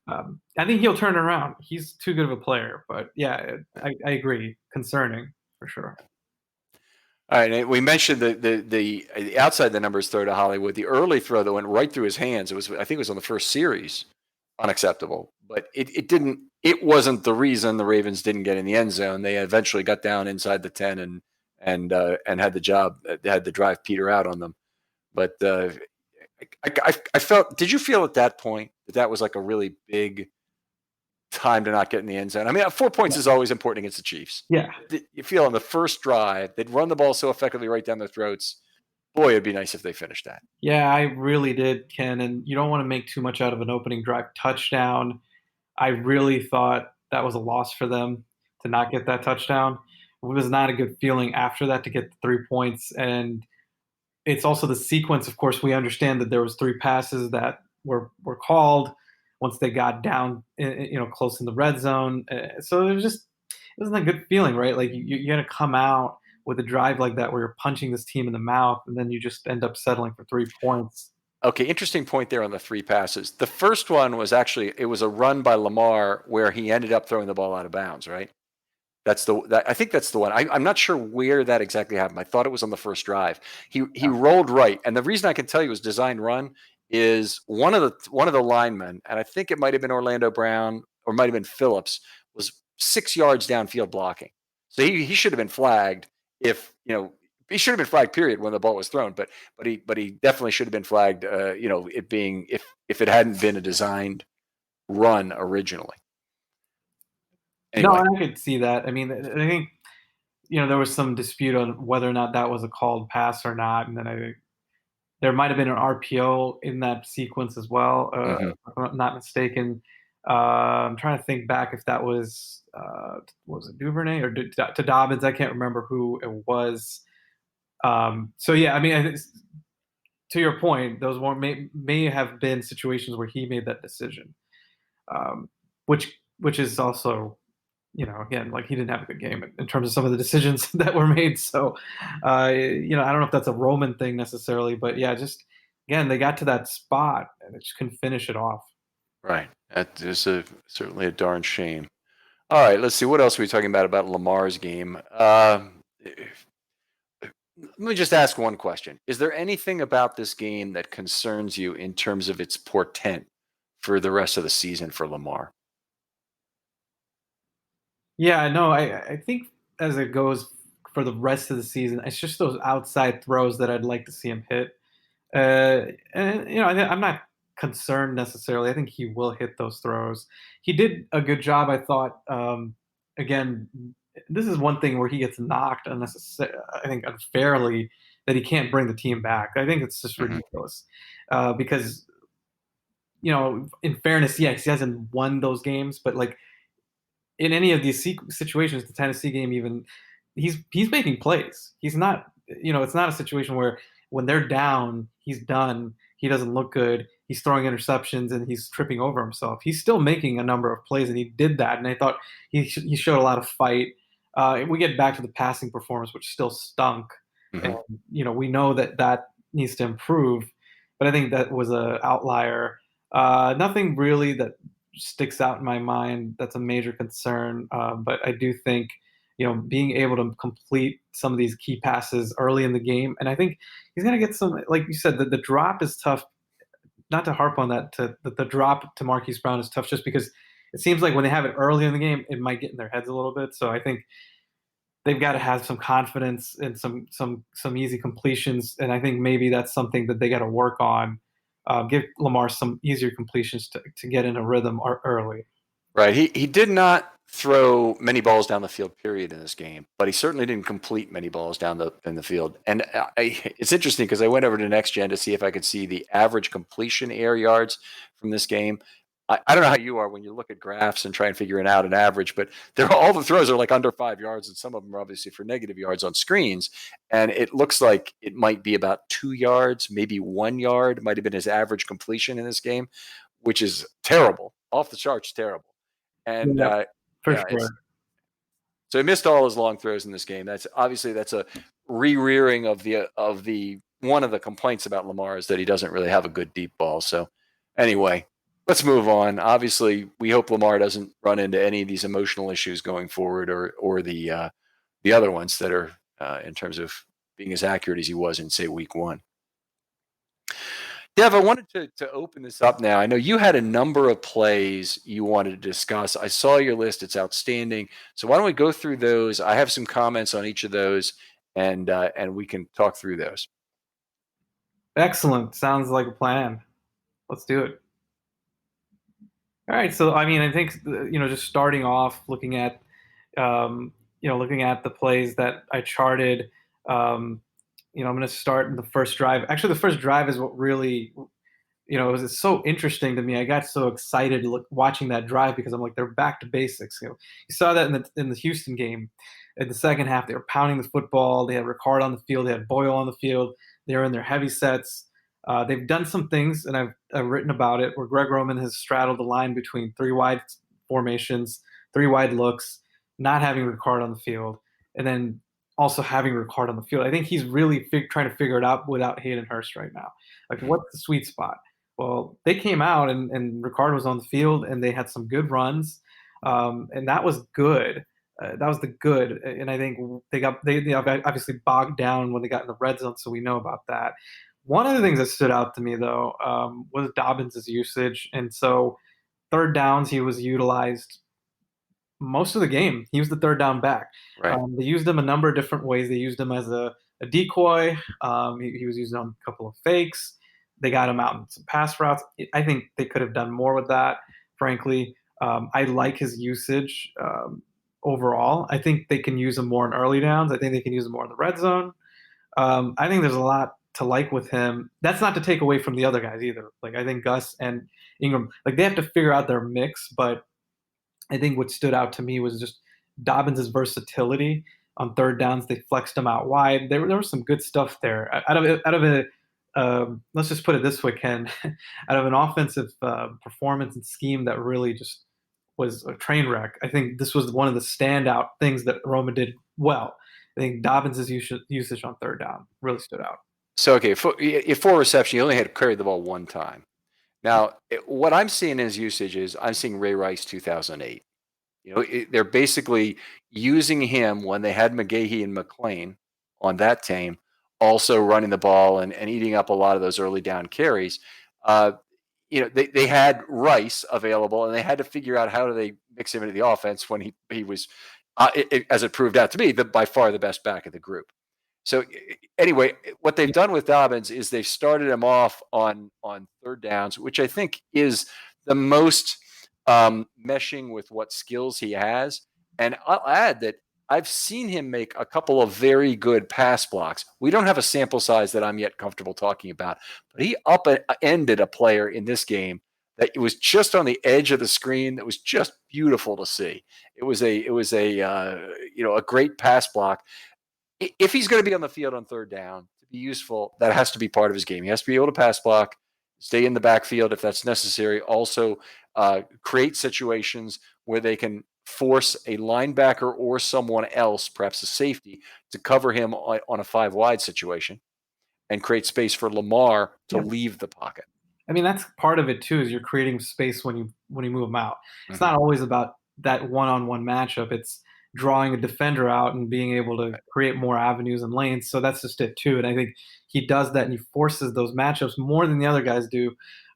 I think he'll turn it around. He's too good of a player. But I agree. Concerning for sure. All right, we mentioned the outside the numbers throw to Hollywood. The early throw that went right through his hands. I think it was on the first series, unacceptable. But it wasn't the reason the Ravens didn't get in the end zone. They eventually got down inside the 10 and had the drive peter out on them. But I felt. Did you feel at that point that was like a really big time to not get in the end zone? I mean, 4 points is always important against the Chiefs. Yeah. You feel on the first drive, they'd run the ball so effectively right down their throats. Boy, it'd be nice if they finished that. Yeah, I really did, Ken. And you don't want to make too much out of an opening drive touchdown. I really thought that was a loss for them to not get that touchdown. It was not a good feeling after that to get the 3 points. And it's also the sequence. Of course, we understand that there was 3 passes that were called once they got down, close in the red zone. So it wasn't a good feeling, right? Like you got to come out with a drive like that where you're punching this team in the mouth, and then you just end up settling for 3 points. Okay, interesting point there on the 3 passes. The first one was it was a run by Lamar where he ended up throwing the ball out of bounds, right? I think that's the one. I'm not sure where that exactly happened. I thought it was on the first drive. He rolled right, and the reason I can tell you it was design run is one of the linemen, and I think it might have been Orlando Brown or might have been Phillips, was 6 yards downfield blocking. So he should have been flagged if he should have been flagged period when the ball was thrown. But he definitely should have been flagged. It being if it hadn't been a designed run originally. Anyway. No, I could see that. I mean, I think there was some dispute on whether or not that was a called pass or not, and then I think there might have been an RPO in that sequence as well, if I'm not mistaken. I'm trying to think back if that was it Duvernay or to Dobbins? I can't remember who it was. So yeah, I mean, I think, to your point, those may have been situations where he made that decision, which is also, again, like, he didn't have a good game in terms of some of the decisions that were made. So, I don't know if that's a Roman thing necessarily, but yeah, just again, they got to that spot and they just couldn't finish it off. Right. That is certainly a darn shame. All right, let's see. What else are we talking about Lamar's game? Let me just ask one question. Is there anything about this game that concerns you in terms of its portent for the rest of the season for Lamar? Yeah, no, I think as it goes for the rest of the season, it's just those outside throws that I'd like to see him hit. And I'm not concerned necessarily. I think he will hit those throws. He did a good job, I thought. Again, this is one thing where he gets knocked unnecessarily, I think unfairly, that he can't bring the team back. I think it's just ridiculous because, in fairness, yes, he hasn't won those games, but like in any of these situations, the Tennessee game, even he's making plays. He's not, it's not a situation where when they're down, he's done. He doesn't look good. He's throwing interceptions and he's tripping over himself. He's still making a number of plays, and he did that. And I thought he showed a lot of fight. We get back to the passing performance, which still stunk. And, we know that needs to improve. But I think that was an outlier. Nothing really that sticks out in my mind that's a major concern. But I do think, being able to complete some of these key passes early in the game. And I think he's going to get some, like you said, the drop is tough. Not to harp on that, the drop to Marquise Brown is tough just because it seems like when they have it early in the game, it might get in their heads a little bit. So I think they've got to have some confidence and some easy completions. And I think maybe that's something that they got to work on. Give Lamar some easier completions to get in a rhythm early. Right. He did not throw many balls down the field, period, in this game, but he certainly didn't complete many balls in the field. And it's interesting because I went over to Next Gen to see if I could see the average completion air yards from this game. I don't know how you are when you look at graphs and try and figure it out an average, but all the throws are like under 5 yards, and some of them are obviously for negative yards on screens. And it looks like it might be about 2 yards, maybe 1 yard might have been his average completion in this game, which is terrible, off the charts terrible. And for sure. So he missed all his long throws in this game. That's a re-rearing of the one of the complaints about Lamar is that he doesn't really have a good deep ball. So anyway, let's move on. Obviously, we hope Lamar doesn't run into any of these emotional issues going forward, or the other ones that are in terms of being as accurate as he was in, say, week 1. Dev, I wanted to open this up now. I know you had a number of plays you wanted to discuss. I saw your list. It's outstanding. So why don't we go through those? I have some comments on each of those, and we can talk through those. Excellent. Sounds like a plan. Let's do it. All right. So, I mean, I think, just starting off looking at, the plays that I charted, I'm going to start in the first drive. Actually, the first drive is what really, it was so interesting to me. I got so excited watching that drive because I'm like, they're back to basics. You saw that in the Houston game. In the second half, they were pounding the football. They had Ricard on the field. They had Boyle on the field. They were in their heavy sets. They've done some things, and I've written about it, where Greg Roman has straddled the line between 3 wide formations, 3 wide looks, not having Ricard on the field, and then also having Ricard on the field. I think he's really trying to figure it out without Hayden Hurst right now. Like, what's the sweet spot? Well, they came out and Ricard was on the field, and they had some good runs, and that was good. That was the good, and I think they obviously bogged down when they got in the red zone, so we know about that. One of the things that stood out to me though was Dobbins' usage, and so third downs he was utilized most of the game. He was the third down back. Right. They used him a number of different ways. They used him as a decoy. He was used on a couple of fakes. They got him out in some pass routes. I think they could have done more with that, frankly. I like his usage overall. I think they can use him more in early downs. I think they can use him more in the red zone. I think there's a lot to like with him. That's not to take away from the other guys either. Like I think Gus and Ingram, like they have to figure out their mix, but I think what stood out to me was just Dobbins' versatility on third downs. They flexed him out wide. There was some good stuff there. Let's just put it this way, Ken, out of an offensive performance and scheme that really just was a train wreck. I think this was one of the standout things that Roma did well. I think Dobbins' usage on third down really stood out. So, okay, for reception, he only had carried the ball one time. Now, what I'm seeing in his usage is I'm seeing Ray Rice 2008. They're basically using him when they had McGahee and McLean on that team, also running the ball and eating up a lot of those early down carries. They had Rice available, and they had to figure out how do they mix him into the offense when he was, as it proved out to be, by far the best back of the group. So anyway, what they've done with Dobbins is they've started him off on third downs, which I think is the most meshing with what skills he has. And I'll add that I've seen him make a couple of very good pass blocks. We don't have a sample size that I'm yet comfortable talking about, but he upended a player in this game that it was just on the edge of the screen. That was just beautiful to see. It was a great pass block. If he's going to be on the field on third down to be useful, that has to be part of his game. He has to be able to pass block, stay in the backfield if that's necessary. Also, create situations where they can force a linebacker or someone else, perhaps a safety, to cover him on a 5 wide situation and create space for Lamar to leave the pocket. I mean, that's part of it too, is you're creating space when you move them out. It's not always about that one-on-one matchup. It's drawing a defender out and being able to create more avenues and lanes. So that's just it too. And I think he does that, and he forces those matchups more than the other guys do.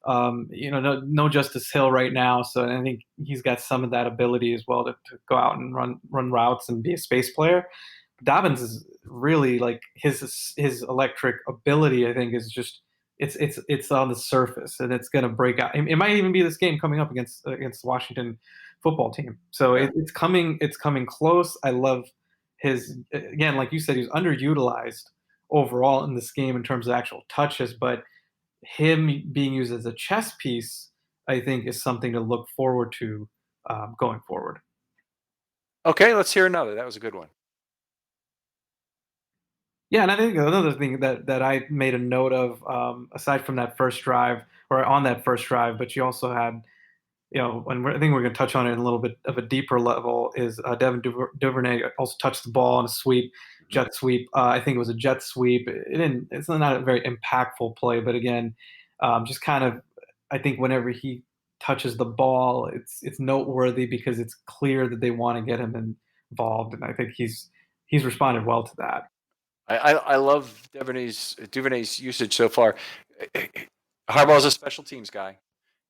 No Justice Hill right now. So I think he's got some of that ability as well to go out and run routes and be a space player. Dobbins is really like his electric ability, I think, is just it's on the surface, and it's going to break out. It might even be this game coming up against the Washington football team. So it's coming close. I love his, again, like you said, he's underutilized overall in this game in terms of actual touches, but him being used as a chess piece, I think, is something to look forward to going forward. Okay, let's hear another. That was a good one. Yeah, and I think another thing that I made a note of, aside from that first drive, or on that first drive, but you also had, and I think we're going to touch on it in a little bit of a deeper level, is Devin Duvernay also touched the ball on a sweep, jet sweep. I think it was a jet sweep. It's not a very impactful play, but again, just kind of, I think whenever he touches the ball, it's noteworthy because it's clear that they want to get him involved, and I think he's responded well to that. I love Duvernay's usage so far. Harbaugh's a special teams guy.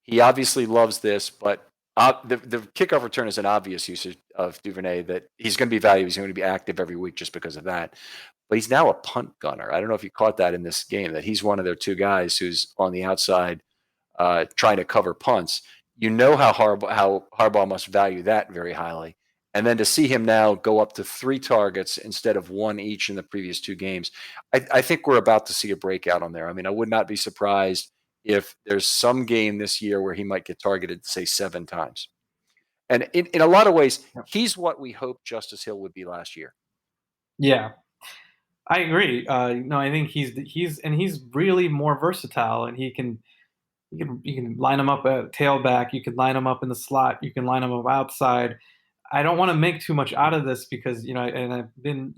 He obviously loves this, but the kickoff return is an obvious usage of Duvernay that he's going to be valuable. He's going to be active every week just because of that. But he's now a punt gunner. I don't know if you caught that in this game, that he's one of their 2 guys who's on the outside trying to cover punts. You know how Harbaugh must value that very highly. And then to see him now go up to 3 targets instead of 1 each in the previous 2 games, I think we're about to see a breakout on there. I mean, I would not be surprised if there's some game this year where he might get targeted, say, 7 times. And in a lot of ways, he's what we hoped Justice Hill would be last year. Yeah, I agree. I think he's really more versatile, and you can line him up at tailback. You can line him up in the slot. You can line him up outside. I don't want to make too much out of this because I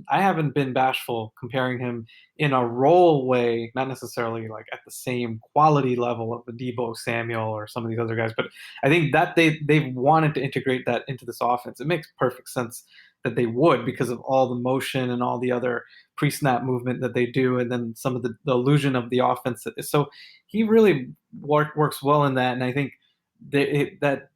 haven't been bashful comparing him in a role way, not necessarily like at the same quality level of the Deebo Samuel or some of these other guys, but I think that they've wanted to integrate that into this offense. It makes perfect sense that they would because of all the motion and all the other pre-snap movement that they do, and then some of the illusion of the offense. So he really works well in that, and I think that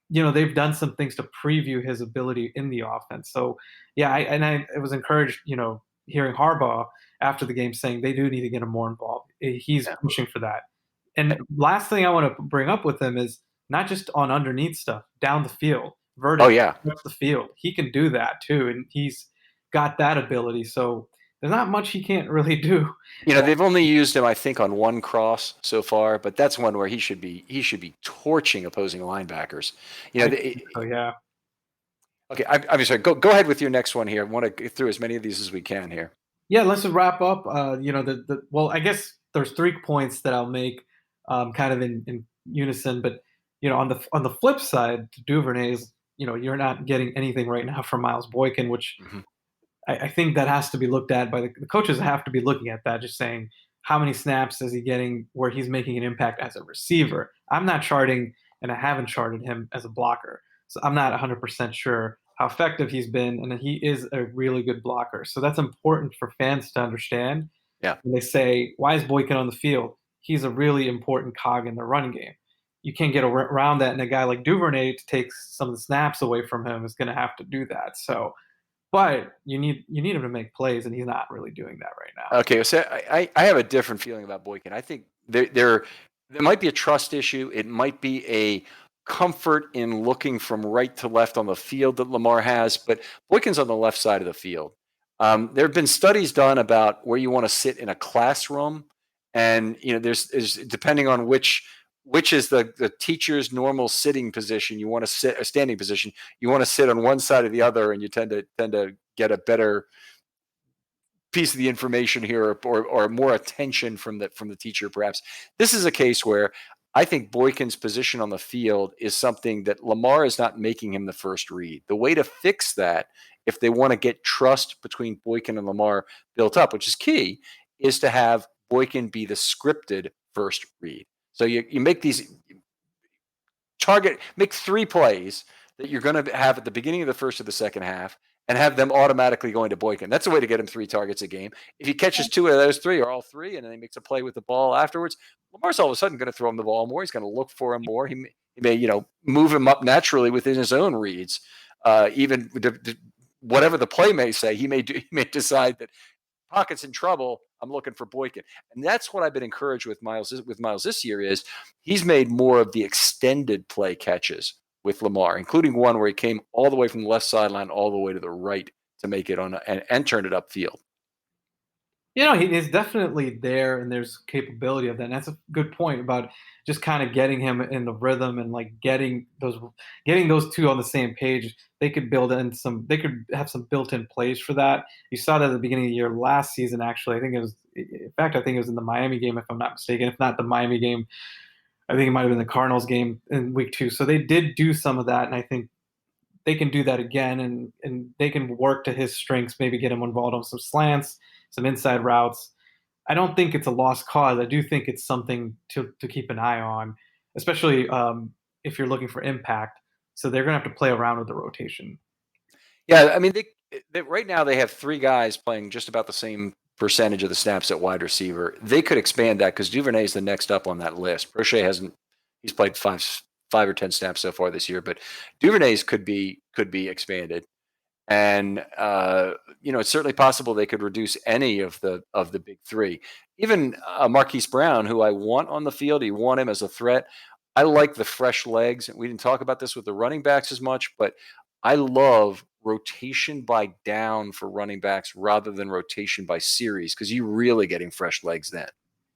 they've done some things to preview his ability in the offense. So yeah, I was encouraged, hearing Harbaugh after the game saying they do need to get him more involved. He's pushing for that. And last thing I want to bring up with him is not just on underneath stuff, down the field, vertical, Oh yeah. up the field. He can do that too, and he's got that ability. So there's not much he can't really do. They've only used him, I think, on one cross so far, but that's one where he should be torching opposing linebackers. Oh yeah. Okay, I'm sorry. Go ahead with your next one here. I want to get through as many of these as we can here. Yeah, let's wrap up. Well, I guess there's 3 points that I'll make, kind of in unison. But on the flip side, Duvernay's, you're not getting anything right now from Miles Boykin, which I think that has to be looked at by the coaches. Have to be looking at that, just saying how many snaps is he getting where he's making an impact as a receiver. I'm not charting, and I haven't charted him as a blocker, so I'm not 100% sure how effective he's been, and he is a really good blocker. So that's important for fans to understand. Yeah. When they say, why is Boykin on the field? He's a really important cog in the running game. You can't get around that, and a guy like Duvernay to take some of the snaps away from him is going to have to do that. So, but you need him to make plays, and he's not really doing that right now. Okay, so I have a different feeling about Boykin. I think there might be a trust issue. It might be a comfort in looking from right to left on the field that Lamar has, but Boykin's on the left side of the field. There have been studies done about where you want to sit in a classroom, and there's depending on which is the teacher's normal sitting position. You want to sit a standing position. You want to sit on one side or the other, and you tend to get a better piece of the information here, or more attention from the teacher. Perhaps this is a case where I think Boykin's position on the field is something that Lamar is not making him the first read. The way to fix that, if they want to get trust between Boykin and Lamar built up, which is key, is to have Boykin be the scripted first read. So you make make 3 plays that you're going to have at the beginning of the first or the second half, and have them automatically going to Boykin. That's the way to get him 3 targets a game. If he catches 2 of those 3 or all 3, and then he makes a play with the ball afterwards, Lamar's all of a sudden going to throw him the ball more. He's going to look for him more. He may move him up naturally within his own reads. Even whatever the play may say, he may decide that pocket's in trouble. I'm looking for Boykin, and that's what I've been encouraged with Miles this year. Is he's made more of the extended play catches with Lamar, including one where he came all the way from the left sideline all the way to the right to make it and turn it upfield. He's definitely there, and there's capability of that. And that's a good point about just kind of getting him in the rhythm, and like getting those 2 on the same page. They could they could have some built-in plays for that. You saw that at the beginning of the year last season, actually. I think it was in the Miami game, if I'm not mistaken. If not the Miami game, I think it might have been the Cardinals game in week 2. So they did do some of that, and I think they can do that again, and they can work to his strengths, maybe get him involved on some slants, some inside routes. I don't think it's a lost cause. I do think it's something to keep an eye on, especially if you're looking for impact. So they're going to have to play around with the rotation. Yeah, I mean, they right now they have 3 guys playing just about the same percentage of the snaps at wide receiver. They could expand that because Duvernay is the next up on that list. Prochet hasn't. He's played 5 or 10 snaps so far this year, but Duvernay's could be expanded. And it's certainly possible they could reduce any of the big 3. Even Marquise Brown, who I want on the field, you want him as a threat. I like the fresh legs. We didn't talk about this with the running backs as much, but I love rotation by down for running backs rather than rotation by series, because you're really getting fresh legs then.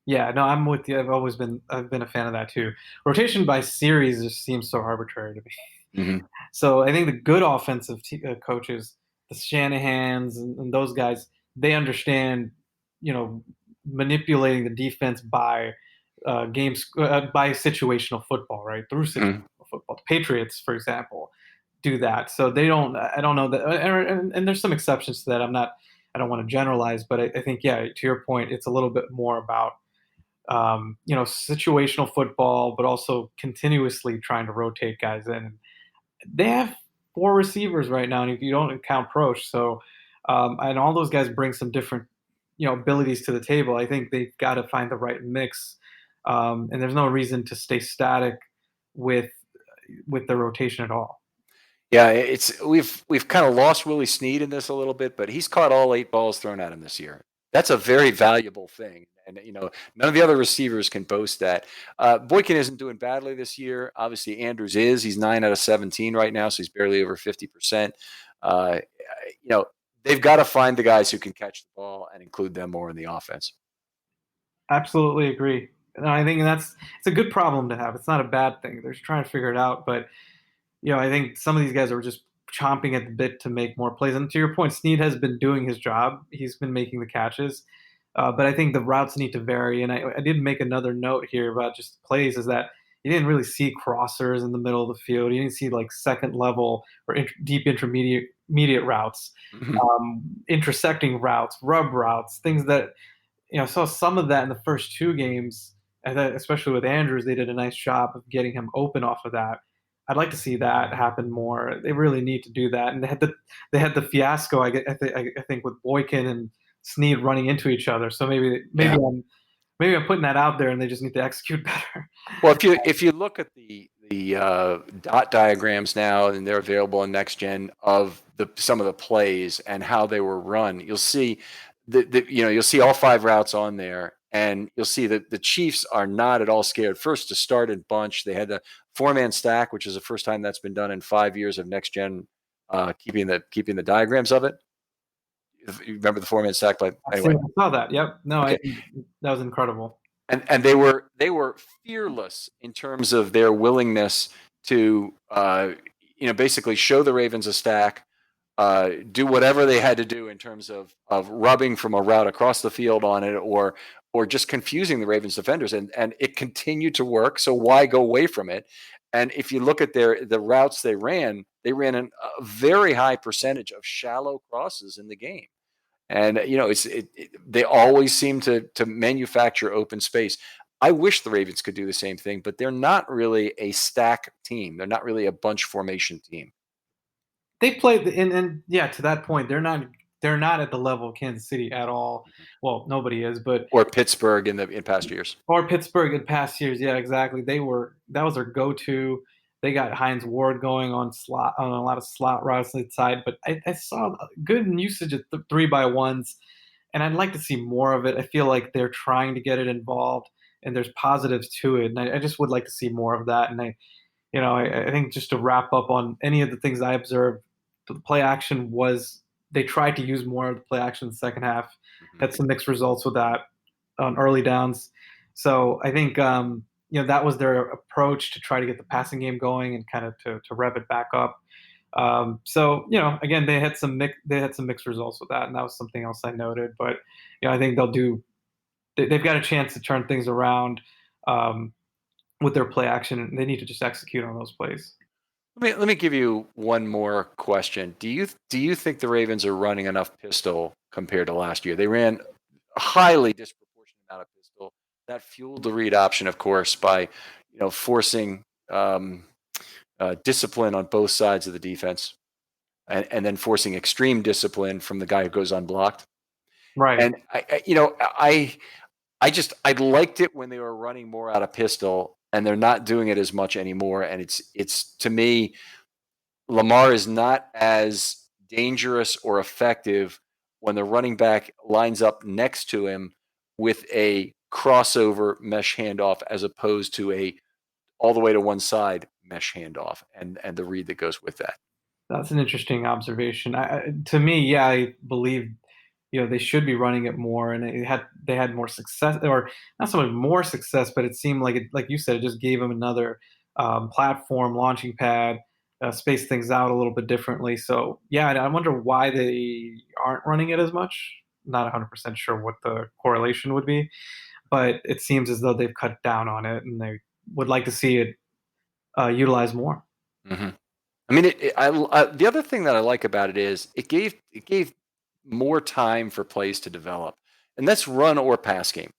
Yeah, no, I'm with you. I've been a fan of that too. Rotation by series just seems so arbitrary to me. Mm-hmm. So I think the good offensive coaches, the Shanahans and those guys, they understand, manipulating the defense by by situational football, right? Through situational football. The Patriots, for example, do that. So they don't. I don't know that, and there's some exceptions to that. I don't want to generalize, but I think, yeah, to your point, it's a little bit more about situational football, but also continuously trying to rotate guys in. They have 4 receivers right now, and if you don't count Proche. So, and all those guys bring some different, abilities to the table. I think they've got to find the right mix, and there's no reason to stay static with the rotation at all. Yeah, we've kind of lost Willie Snead in this a little bit, but he's caught all 8 balls thrown at him this year. That's a very valuable thing, and none of the other receivers can boast that. Boykin isn't doing badly this year. Obviously, Andrews is. He's 9 out of 17 right now, so he's barely over 50%. Uh, they've got to find the guys who can catch the ball and include them more in the offense. Absolutely agree. And I think it's a good problem to have. It's not a bad thing. They're just trying to figure it out, but I think some of these guys are just chomping at the bit to make more plays. And to your point, Snead has been doing his job. He's been making the catches. But I think the routes need to vary. And I did make another note here about just plays is that you didn't really see crossers in the middle of the field. You didn't see like second level or deep intermediate routes, intersecting routes, rub routes, things that, I saw some of that in the first 2 games. And then especially with Andrews, they did a nice job of getting him open off of that. I'd like to see that happen more. They really need to do that. And they had the fiasco. I think with Boykin and Snead running into each other. So maybe I'm putting that out there, and they just need to execute better. Well, if you look at the dot diagrams now, and they're available in Next Gen of some of the plays and how they were run, you'll see you'll see all 5 routes on there. And you'll see that the Chiefs are not at all scared. First, to start in bunch, they had the 4-man stack, which is the first time that's been done in 5 years of Next Gen, keeping the diagrams of it. You remember the 4-man stack? But anyway, I saw that. Yep. No, okay. That was incredible. And they were fearless in terms of their willingness to basically show the Ravens a stack. Do whatever they had to do in terms of rubbing from a route across the field on it, or just confusing the Ravens defenders, and it continued to work. So why go away from it? And if you look at the routes they ran a very high percentage of shallow crosses in the game, and they always seem to manufacture open space. I wish the Ravens could do the same thing, but they're not really a stack team. They're not really a bunch formation team. They played, and yeah, to that point, they're not at the level of Kansas City at all. Well, nobody is, but or Pittsburgh in past years. Or Pittsburgh in past years, yeah, exactly. That was their go-to. They got Hines Ward going on a lot of slot routes inside, but I saw good usage of 3-by-1s, and I'd like to see more of it. I feel like they're trying to get it involved, and there's positives to it, and I just would like to see more of that. And I think just to wrap up on any of the things I observed, the play action they tried to use more of the play action in the second half. Had some mixed results with that on early downs. So I think that was their approach to try to get the passing game going and kind of to rev it back up. So again, they had some mixed results with that, and that was something else I noted. But I think they've got a chance to turn things around with their play action, and they need to just execute on those plays. Let me give you one more question. Do you think the Ravens are running enough pistol compared to last year? They ran a highly disproportionate amount of pistol. That fueled the read option, of course, by forcing discipline on both sides of the defense, and then forcing extreme discipline from the guy who goes unblocked. Right. And I liked it when they were running more out of pistol, and they're not doing it as much anymore. And it's to me, Lamar is not as dangerous or effective when the running back lines up next to him with a crossover mesh handoff, as opposed to a all the way to one side mesh handoff, and the read that goes with that. That's an interesting observation. To me, yeah, I believe they should be running it more, and they had more success, or not so much more success, but it seemed like like you said, it just gave them another platform, launching pad, space things out a little bit differently. So yeah, I wonder why they aren't running it as much. Not 100% sure what the correlation would be, but it seems as though they've cut down on it, and they would like to see it utilized more. Mm-hmm. I mean, the other thing that I like about it is it gave more time for plays to develop. and that's run or pass game.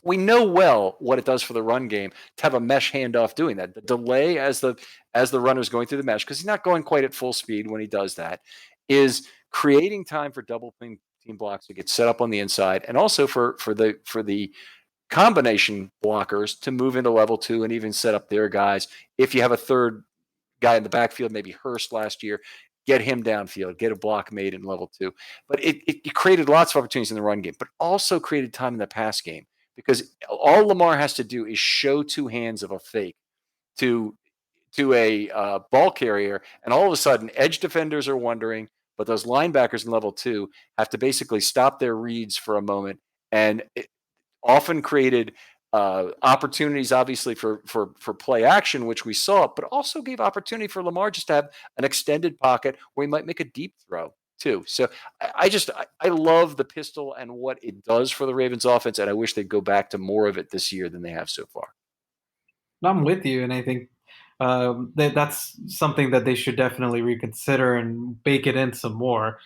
We know well what it does for the run game to have a mesh handoff doing that. The delay as the runner's going through the mesh, because he's not going quite at full speed when he does that, is creating time for double team blocks to get set up on the inside, and also for the combination blockers to move into level 2 and even set up their guys. If you have a third guy in the backfield, maybe Hurst last year, get him downfield, get a block made in level 2. But it created lots of opportunities in the run game, but also created time in the pass game, because all Lamar has to do is show two hands of a fake to a ball carrier, and all of a sudden edge defenders are wondering, but those linebackers in level 2 have to basically stop their reads for a moment, and it often created opportunities, obviously, for play action, which we saw, but also gave opportunity for Lamar just to have an extended pocket where he might make a deep throw too. So I love the pistol and what it does for the Ravens offense, and I wish they'd go back to more of it this year than they have so far. I'm with you, and I think that's something that they should definitely reconsider and bake it in some more,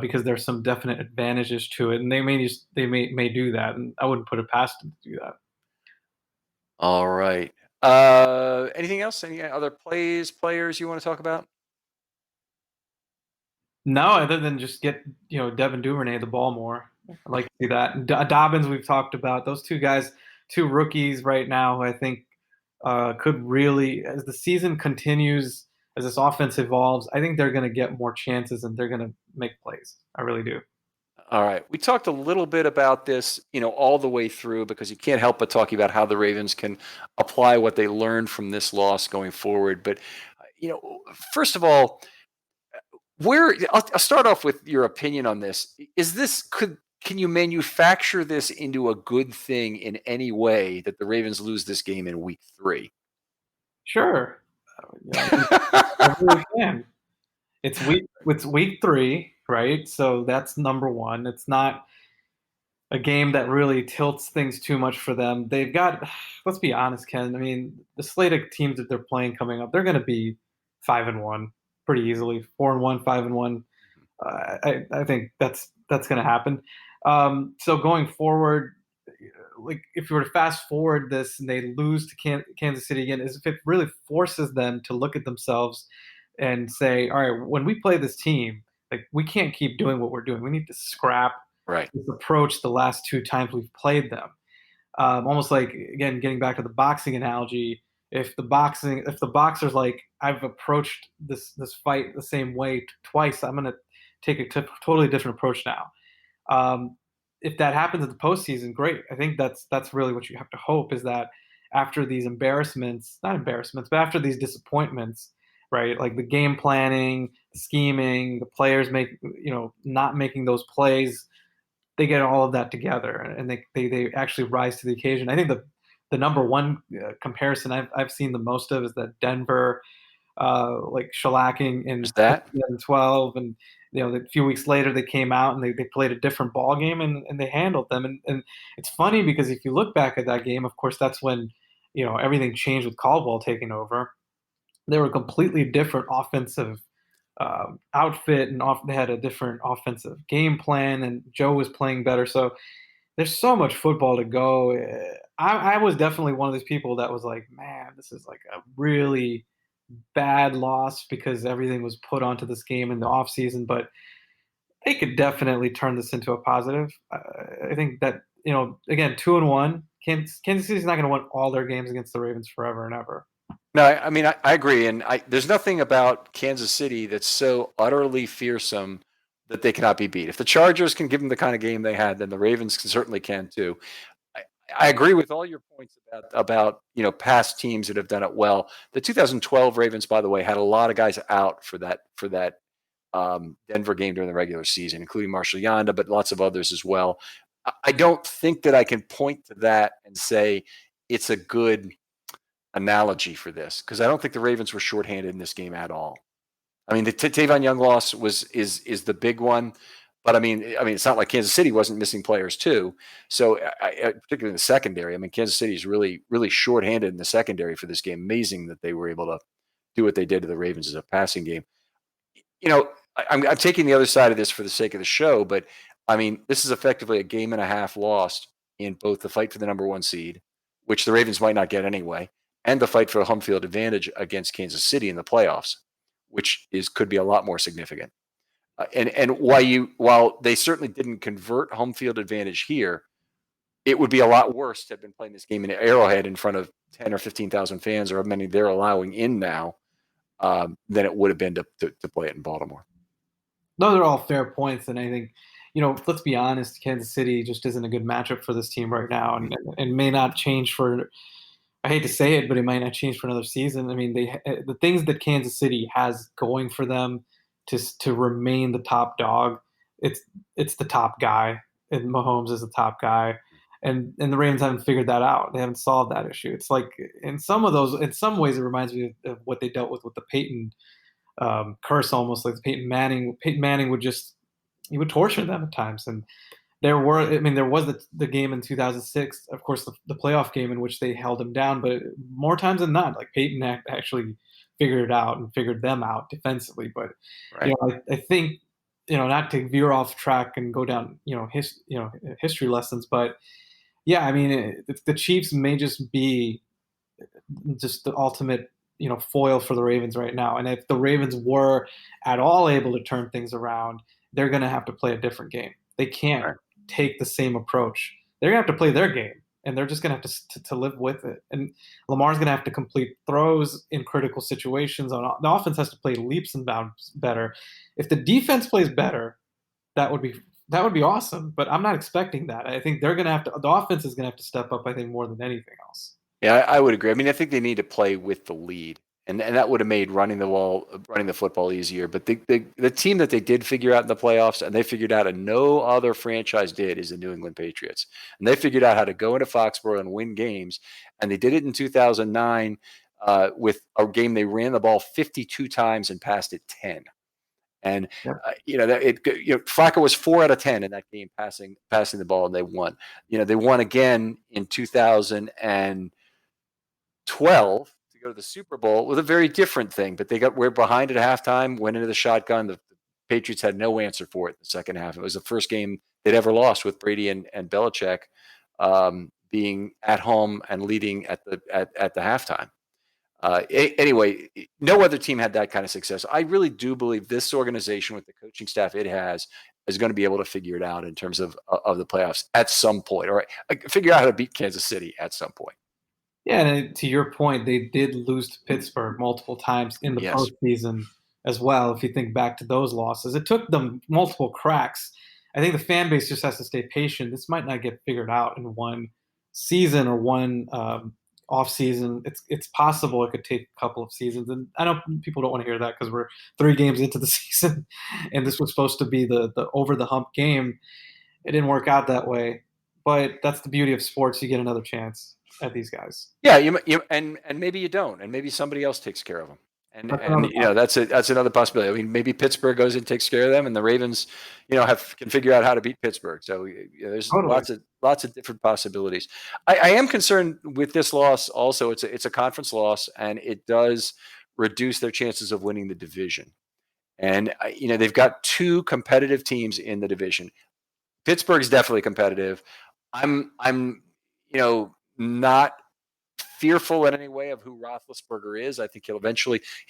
because there's some definite advantages to it, and they may do that, and I wouldn't put it past them to do that. All right. Anything else? Any other players you want to talk about? No, other than just get Devin Duvernay the ball more. I'd like to see that. Dobbins, we've talked about those two guys, two rookies right now, who I think could really, as the season continues, as this offense evolves, I think they're going to get more chances and they're going to make plays. I really do. All right. We talked a little bit about this, all the way through, because you can't help but talking about how the Ravens can apply what they learned from this loss going forward. But, first of all, I'll start off with your opinion on this. Can you manufacture this into a good thing in any way that the Ravens lose this game in week 3? Sure. I really can. It's week 3, right? So that's number one. It's not a game that really tilts things too much for them. They've got, let's be honest, Ken. I mean, the slate of teams that they're playing coming up, they're going to be 5-1 pretty easily. 4-1, 5-1. I think that's going to happen. So going forward, like if you were to fast forward this and they lose to Kansas City again, is if it really forces them to look at themselves and say, all right, when we play this team, like we can't keep doing what we're doing. We need to scrap Right. this approach the last 2 times we've played them. Almost like, again, getting back to the boxing analogy, if the boxer's like, I've approached this fight the same way twice, I'm going to take a totally different approach now. If that happens in the postseason, great. I think that's really what you have to hope, is that after these not embarrassments, but after these disappointments, right? Like the game planning, the scheming, the players not making those plays, they get all of that together and they actually rise to the occasion. I think the number one comparison I've seen the most of is that Denver like shellacking in 2012, and a few weeks later they came out and they played a different ball game and they handled them. And it's funny because if you look back at that game, of course, that's when everything changed with Caldwell taking over. They were a completely different offensive outfit, and they had a different offensive game plan, and Joe was playing better. So there's so much football to go. I was definitely one of those people that was like, man, this is like a really bad loss because everything was put onto this game in the offseason, but they could definitely turn this into a positive. I think that, again, 2-1, Kansas City's not going to win all their games against the Ravens forever and ever. No, I mean, I agree. And there's nothing about Kansas City that's so utterly fearsome that they cannot be beat. If the Chargers can give them the kind of game they had, then the Ravens certainly can too. I agree with all your points about past teams that have done it well. The 2012 Ravens, by the way, had a lot of guys out for that Denver game during the regular season, including Marshall Yanda, but lots of others as well. I don't think that I can point to that and say it's a good analogy for this, because I don't think the Ravens were shorthanded in this game at all. I mean, the Tavon Young loss is the big one, but I mean, it's not like Kansas City wasn't missing players too. So, particularly in the secondary, I mean, Kansas City is really, really shorthanded in the secondary for this game. Amazing that they were able to do what they did to the Ravens as a passing game. I'm taking the other side of this for the sake of the show, but I mean, this is effectively a game and a half lost in both the fight for the number 1 seed, which the Ravens might not get anyway, and the fight for a home field advantage against Kansas City in the playoffs, which could be a lot more significant. And while they certainly didn't convert home field advantage here, it would be a lot worse to have been playing this game in Arrowhead in front of 10 or 15,000 fans, or how many they're allowing in now, than it would have been to play it in Baltimore. Those are all fair points, and I think, let's be honest, Kansas City just isn't a good matchup for this team right now, and may not change for. I hate to say it, but it might not change for another season. I mean, the things that Kansas City has going for them to remain the top dog, it's the top guy, and Mahomes is the top guy, and the Ravens haven't figured that out. They haven't solved that issue. It's like in some ways, it reminds me of what they dealt with the Peyton curse, almost like Peyton Manning. Peyton Manning he would torture them at times, and there was the game in 2006, of course, the playoff game in which they held him down, but more times than not, like Peyton actually figured it out and figured them out defensively. But Right. I think not to veer off track and go down history lessons, but yeah, I mean the Chiefs may just be just the ultimate foil for the Ravens right now. And if the Ravens were at all able to turn things around, they're going to have to play a different game. They can't Right. take the same approach. They're going to have to play their game, and they're just going to have to live with it. And Lamar's going to have to complete throws in critical situations. The offense has to play leaps and bounds better. If the defense plays better, that would be awesome. But I'm not expecting that. I think the offense is going to have to step up, I think, more than anything else. Yeah, I would agree. I mean, I think they need to play with the lead, and that would have made running the football easier. But the team that they did figure out in the playoffs, and they figured out, and no other franchise did, is the New England Patriots. And they figured out how to go into Foxborough and win games, and they did it in 2009 with a game they ran the ball 52 times and passed it 10. And Flacco was 4 out of 10 in that game passing the ball, and they won. They won again in 2012 to go to the Super Bowl with a very different thing, but we're behind at halftime, went into the shotgun. The Patriots had no answer for it in the second half. It was the first game they'd ever lost with Brady and Belichick being at home and leading at the halftime. Anyway, no other team had that kind of success. I really do believe this organization, with the coaching staff it has, is going to be able to figure it out in terms of the playoffs at some point, or figure out how to beat Kansas City at some point. Yeah, and to your point, they did lose to Pittsburgh multiple times in the postseason as well. If you think back to those losses, it took them multiple cracks. I think the fan base just has to stay patient. This might not get figured out in one season or one off season. It's possible it could take a couple of seasons, and I know people don't want to hear that because we're 3 games into the season, and this was supposed to be the over the hump game. It didn't work out that way, but that's the beauty of sports. You get another chance at these guys. Yeah, and maybe you don't, and maybe somebody else takes care of them, and that's another possibility. I mean, maybe Pittsburgh goes and takes care of them, and the Ravens, can figure out how to beat Pittsburgh. So there's lots of different possibilities. I am concerned with this loss. Also, it's a conference loss, and it does reduce their chances of winning the division. And they've got 2 competitive teams in the division. Pittsburgh's definitely competitive. I'm not fearful in any way of who Roethlisberger is. I think he'll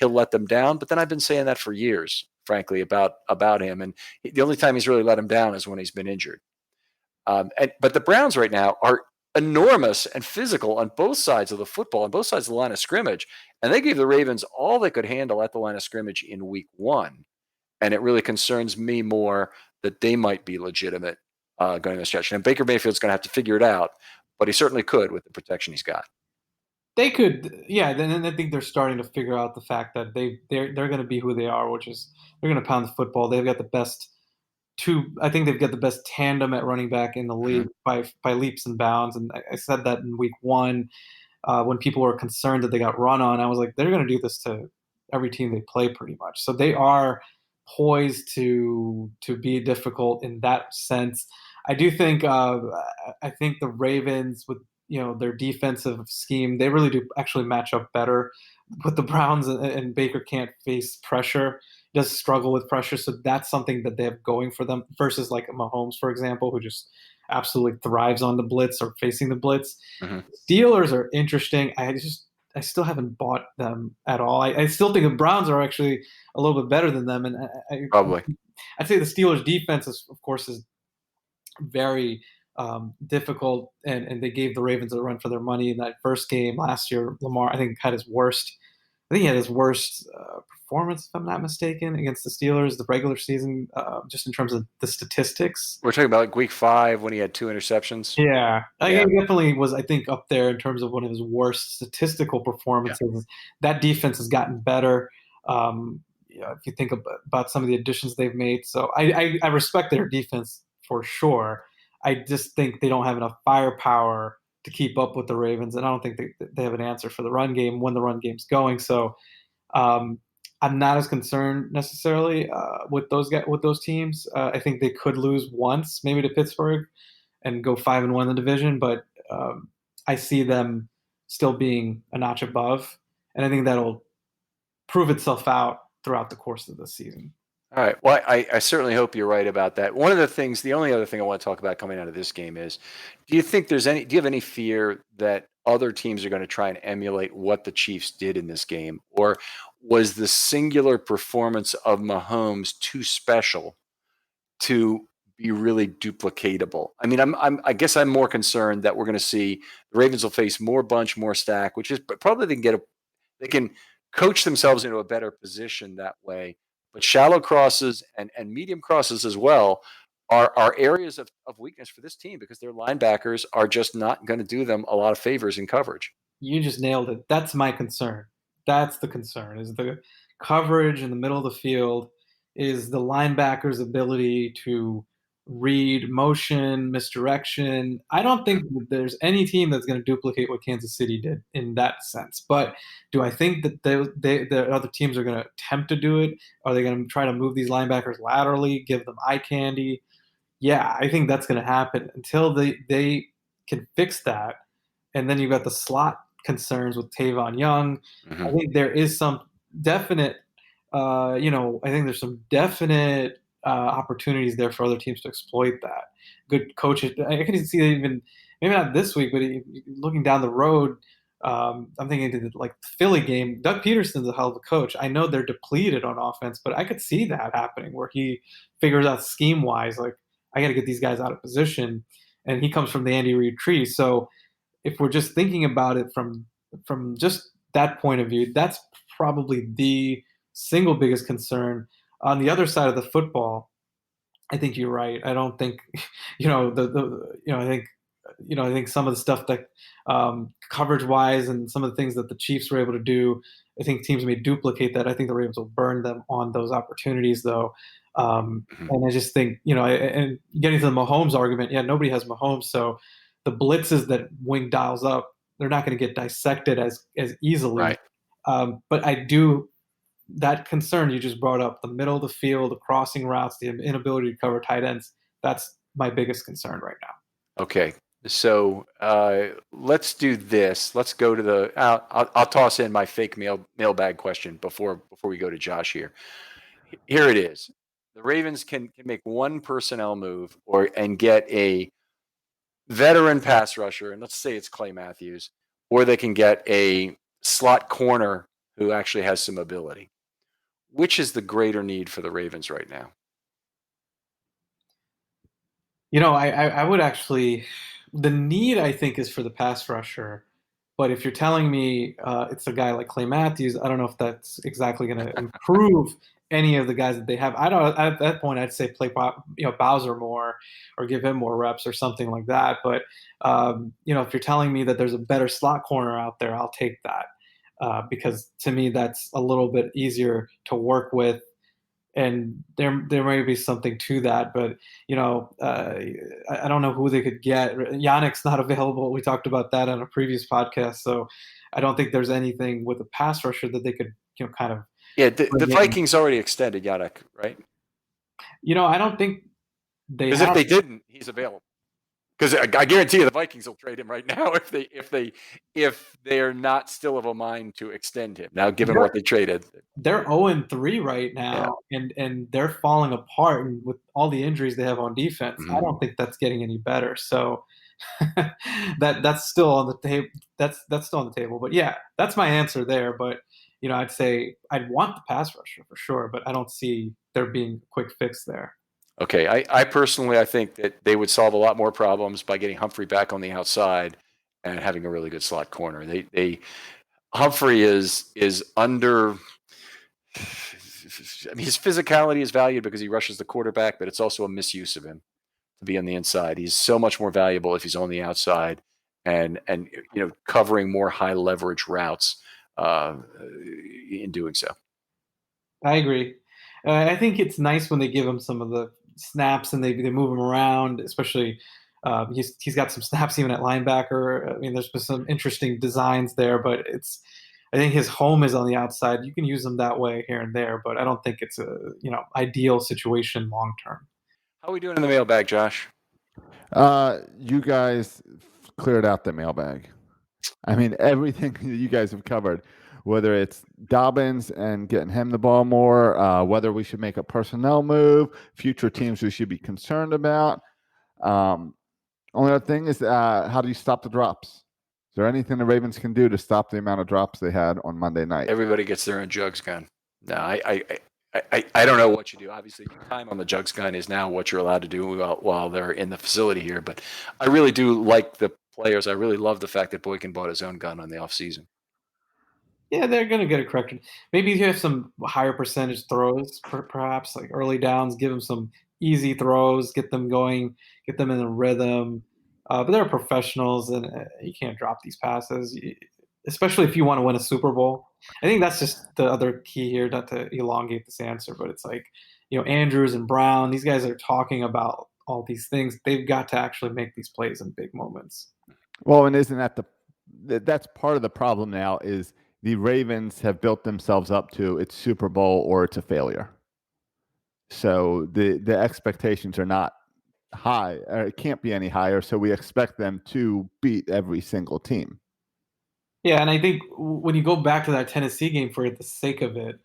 let them down. But then I've been saying that for years, frankly, about him. And the only time he's really let him down is when he's been injured. But the Browns right now are enormous and physical on both sides of the football, on both sides of the line of scrimmage. And they gave the Ravens all they could handle at the line of scrimmage in week 1. And it really concerns me more that they might be legitimate going the stretch. And Baker Mayfield's going to have to figure it out, but he certainly could with the protection he's got. They could, yeah. Then I think they're starting to figure out the fact that they're going to be who they are, which is they're going to pound the football. They've got the best I think they've got the best tandem at running back in the league by leaps and bounds. And I said that in week 1 when people were concerned that they got run on. I was like, they're going to do this to every team they play pretty much. So they are poised to be difficult in that sense. I do think I think the Ravens with their defensive scheme, they really do actually match up better with the Browns and Baker can't face pressure, does struggle with pressure. So that's something that they have going for them versus like Mahomes, for example, who just absolutely thrives on the blitz or facing the blitz. Mhm. Steelers are interesting. I still haven't bought them at all. I still think the Browns are actually a little bit better than them, and Probably. I'd say the Steelers' defense is, of course, is very difficult, and they gave the Ravens a run for their money in that first game last year. Lamar, I think, had his worst. I think he had his worst performance, if I'm not mistaken, against the Steelers the regular season, just in terms of the statistics. We're talking about like week 5 when he had 2 interceptions. Yeah, Yeah. he definitely was, I think, up there in terms of one of his worst statistical performances. That defense has gotten better. If you think about some of the additions they've made. So I respect their defense for sure. I just think they don't have enough firepower to keep up with the Ravens, and I don't think they have an answer for the run game when the run game's going. So um, I'm not as concerned necessarily with those teams. I think they could lose once, maybe to Pittsburgh, and go 5-1 in the division, but I see them still being a notch above, and I think that'll prove itself out throughout the course of the season. All right. Well, I certainly hope you're right about that. One of the things, the only other thing I want to talk about coming out of this game is, do you have any fear that other teams are going to try and emulate what the Chiefs did in this game? Or was the singular performance of Mahomes too special to be really duplicatable? I mean, I guess I'm more concerned that we're going to see the Ravens will face more bunch, more stack, which is probably they can coach themselves into a better position that way. But shallow crosses and medium crosses as well are areas of weakness for this team because their linebackers are just not going to do them a lot of favors in coverage. You just nailed it. That's my concern. That's the concern, is the coverage in the middle of the field, is the linebackers' ability to read motion, misdirection. I don't think that there's any team that's going to duplicate what Kansas City did in that sense. But do I think that the other teams are going to attempt to do it? Are they going to try to move these linebackers laterally, give them eye candy? Yeah, I think that's going to happen until they can fix that. And then you've got the slot concerns with Tavon Young. I think there is some definite, I think there's some definite opportunities there for other teams to exploit that. Good coaches. I can see even maybe not this week, but looking down the road, I'm thinking to the Philly game. Doug Peterson's a hell of a coach. I know they're depleted on offense, but I could see that happening where he figures out scheme wise, like I got to get these guys out of position, and he comes from the Andy Reid tree. So if we're just thinking about it from just that point of view, that's probably the single biggest concern. On the other side of the football, I think you're right. I don't think, I think some of the stuff that coverage wise and some of the things that the Chiefs were able to do, I think teams may duplicate that. I think the Ravens will burn them on those opportunities though. And I just think, and getting to the Mahomes argument, nobody has Mahomes. So the blitzes that Wing dials up, they're not going to get dissected as easily. Right. But I do, that concern you just brought up, the middle of the field, the crossing routes, the inability to cover tight ends, that's my biggest concern right now. Okay. So let's do this. Let's go to the. I'll toss in my fake mailbag question before we go to Josh here. Here it is. The Ravens can make one personnel move and get a veteran pass rusher, and let's say it's Clay Matthews, or they can get a slot corner who actually has some ability. Which is the greater need for the Ravens right now? I would actually, the need I think is for the pass rusher, but if you're telling me it's a guy like Clay Matthews, I don't know if that's exactly going to improve any of the guys that they have. I don't. At that point, I'd say play Bowser more, or give him more reps, or something like that. But if you're telling me that there's a better slot corner out there, I'll take that because to me that's a little bit easier to work with. And there may be something to that, but I don't know who they could get. Yannick's not available. We talked about that on a previous podcast, so I don't think there's anything with a pass rusher that they could kind of. Yeah, the Vikings already extended Yannick, right? I don't think they. Because if they didn't, he's available. Because I guarantee you the Vikings will trade him right now if they are not still of a mind to extend him. Now, given what they traded, they're 0-3 right now, and they're falling apart. And with all the injuries they have on defense, I don't think that's getting any better. So that's still on the table. That's still on the table. But yeah, that's my answer there. But I'd say I'd want the pass rusher for sure, but I don't see there being a quick fix there. Okay, I personally, I think that they would solve a lot more problems by getting Humphrey back on the outside and having a really good slot corner. Humphrey is under. I mean, his physicality is valued because he rushes the quarterback, but it's also a misuse of him to be on the inside. He's so much more valuable if he's on the outside and covering more high leverage routes in doing so. I agree. I think it's nice when they give him some of the snaps and they move him around, especially he's got some snaps even at linebacker. I mean, there's been some interesting designs there, but I think his home is on the outside. You can use him that way here and there, but I don't think it's a ideal situation long term. How are we doing in the mailbag, Josh? You guys cleared out the mailbag. I mean, everything you guys have covered, whether it's Dobbins and getting him the ball more, whether we should make a personnel move, future teams we should be concerned about. Only other thing is, how do you stop the drops? Is there anything the Ravens can do to stop the amount of drops they had on Monday night? Everybody gets their own jugs gun. No, I don't know what you do. Obviously, time on the jugs gun is now what you're allowed to do while they're in the facility here. But I really do like the players. I really love the fact that Boykin bought his own gun on the offseason. Yeah, they're going to get it corrected. Maybe you have some higher percentage throws, perhaps like early downs, give them some easy throws, get them going, get them in a rhythm. But they're professionals, and you can't drop these passes, especially if you want to win a Super Bowl. I think that's just the other key here, not to elongate this answer, but it's like, Andrews and Brown, these guys are talking about all these things. They've got to actually make these plays in big moments. Well, and isn't that's part of the problem now is the Ravens have built themselves up to it's Super Bowl or it's a failure. So the expectations are not high, or it can't be any higher. So we expect them to beat every single team. Yeah, and I think when you go back to that Tennessee game for the sake of it,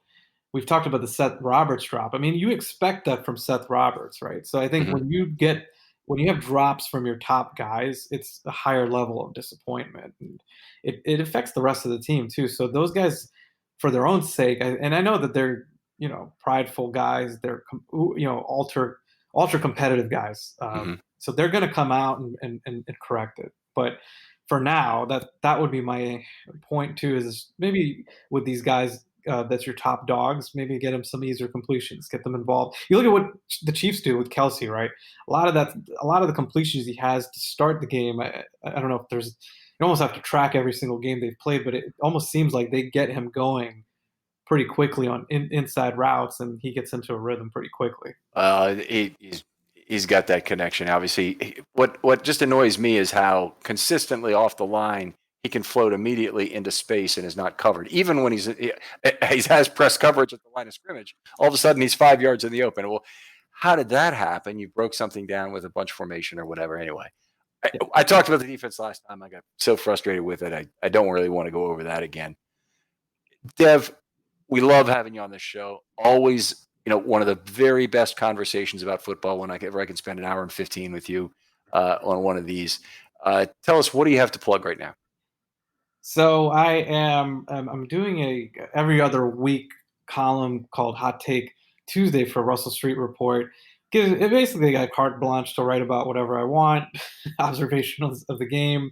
we've talked about the Seth Roberts drop. I mean, you expect that from Seth Roberts, right? So I think when you have drops from your top guys, it's a higher level of disappointment. And it affects the rest of the team too. So those guys, for their own sake, and I know that they're prideful guys, they're ultra competitive guys. So they're going to come out and correct it. But for now, that would be my point too. Is maybe with these guys. That's your top dogs. Maybe get them some easier completions, get them involved. You look at what the Chiefs do with Kelsey, right? A lot of the completions he has to start the game. I don't know if you almost have to track every single game they've played, but it almost seems like they get him going pretty quickly on inside routes, and he gets into a rhythm pretty quickly. He's got that connection. Obviously, what just annoys me is how consistently off the line he can float immediately into space and is not covered. Even when he has press coverage at the line of scrimmage, all of a sudden he's 5 yards in the open. Well, how did that happen? You broke something down with a bunch formation or whatever. Anyway, I talked about the defense last time. I got so frustrated with it. I don't really want to go over that again. Dev, we love having you on this show. Always, one of the very best conversations about football where I can spend an hour and 15 with you on one of these. Tell us, what do you have to plug right now? So I'm doing a every other week column called Hot Take Tuesday for Russell Street Report. It basically got carte blanche to write about whatever I want, observations of the game.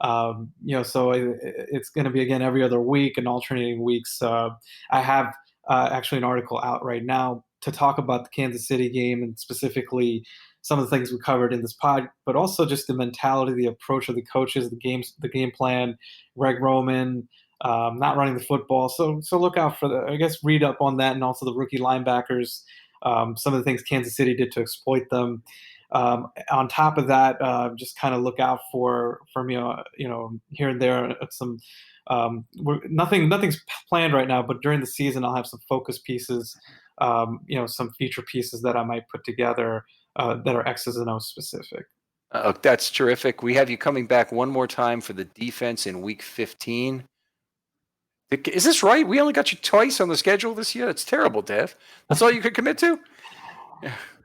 So it's going to be again every other week and alternating weeks. I have actually an article out right now to talk about the Kansas City game and specifically some of the things we covered in this pod, but also just the mentality, the approach of the coaches, the game plan, Greg Roman, not running the football. So look out for read up on that, and also the rookie linebackers, some of the things Kansas City did to exploit them. On top of that, just kind of look out for here and there some. Nothing's planned right now, but during the season I'll have some focus pieces, some feature pieces that I might put together that are X's and O's specific. That's terrific. We have you coming back one more time for the defense in week 15. Is this right? We only got you twice on the schedule this year. That's terrible, Dev. That's all you could commit to?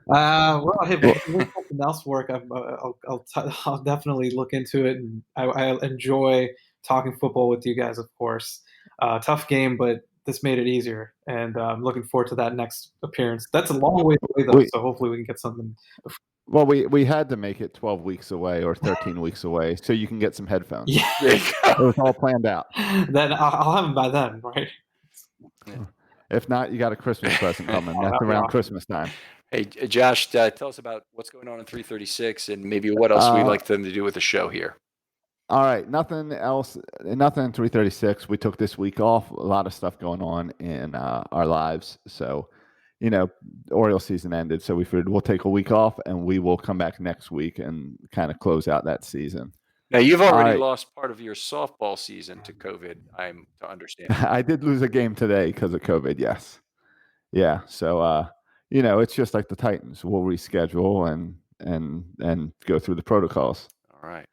Well, hey, if something else work, I'll definitely look into it, and I enjoy talking football with you guys, of course. Tough game, but this made it easier, and I'm looking forward to that next appearance. That's a long way away, though, so hopefully we can get something. Well, we had to make it 12 weeks away or 13 weeks away so you can get some headphones. Yeah, it was all planned out. Then I'll have them by then, right? If not, you got a Christmas present coming. That's around Christmas time. Hey, Josh, tell us about what's going on in 336 and maybe what else we'd like them to do with the show here. All right, nothing else. Nothing in 336. We took this week off. A lot of stuff going on in our lives. So, the Orioles season ended. So we figured we'll take a week off and we will come back next week and kind of close out that season. Now, you've already lost part of your softball season to COVID, I'm to understand. I did lose a game today because of COVID, yes. Yeah, so, it's just like the Titans. We'll reschedule and go through the protocols. All right.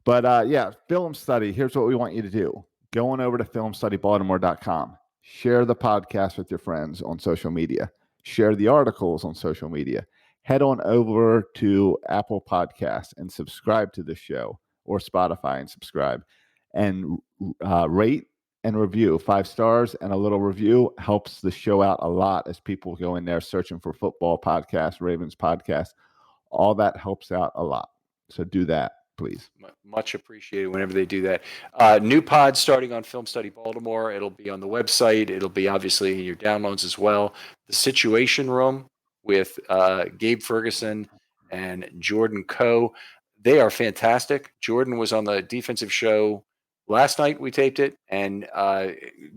But, film study. Here's what we want you to do. Go on over to filmstudybaltimore.com. Share the podcast with your friends on social media. Share the articles on social media. Head on over to Apple Podcasts and subscribe to the show, or Spotify and subscribe. And rate and review. 5 stars and a little review helps the show out a lot as people go in there searching for football podcasts, Ravens podcasts. All that helps out a lot. So do that, please. Much appreciated whenever they do that. New pod starting on Film Study Baltimore. It'll be on the website. It'll be obviously in your downloads as well. The Situation Room with Gabe Ferguson and Jordan Coe. They are fantastic. Jordan was on the defensive show last night. We taped it, and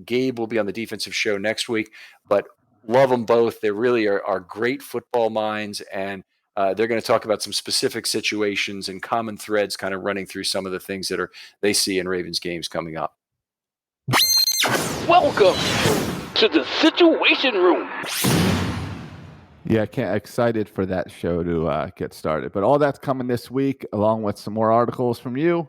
Gabe will be on the defensive show next week. But love them both. They really are great football minds, and they're going to talk about some specific situations and common threads, kind of running through some of the things that they see in Ravens games coming up. Welcome to the Situation Room. Yeah, excited for that show to get started. But all that's coming this week, along with some more articles from you,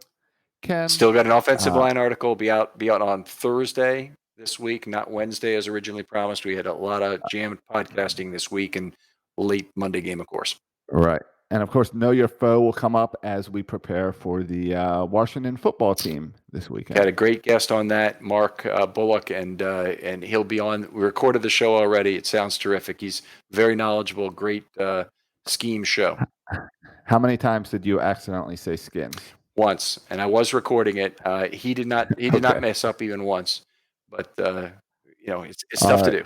Ken. Still got an offensive line article be out on Thursday this week, not Wednesday as originally promised. We had a lot of jammed podcasting this week and late Monday game, of course. Right. And of course, Know Your Foe will come up as we prepare for the Washington football team this weekend. Had a great guest on that, Mark Bullock, and he'll be on. We recorded the show already. It sounds terrific. He's very knowledgeable, great scheme show. How many times did you accidentally say skins? Once, and I was recording it. He did not not mess up even once, but it's tough to do.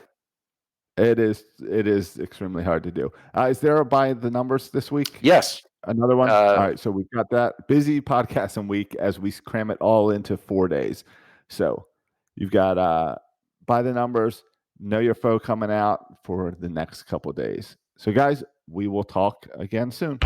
It is extremely hard to do. Is there a by the numbers this week? Yes. Another one? All right, so we've got that busy podcasting week as we cram it all into 4 days. So you've got by the numbers, Know Your Foe coming out for the next couple of days. So guys, we will talk again soon.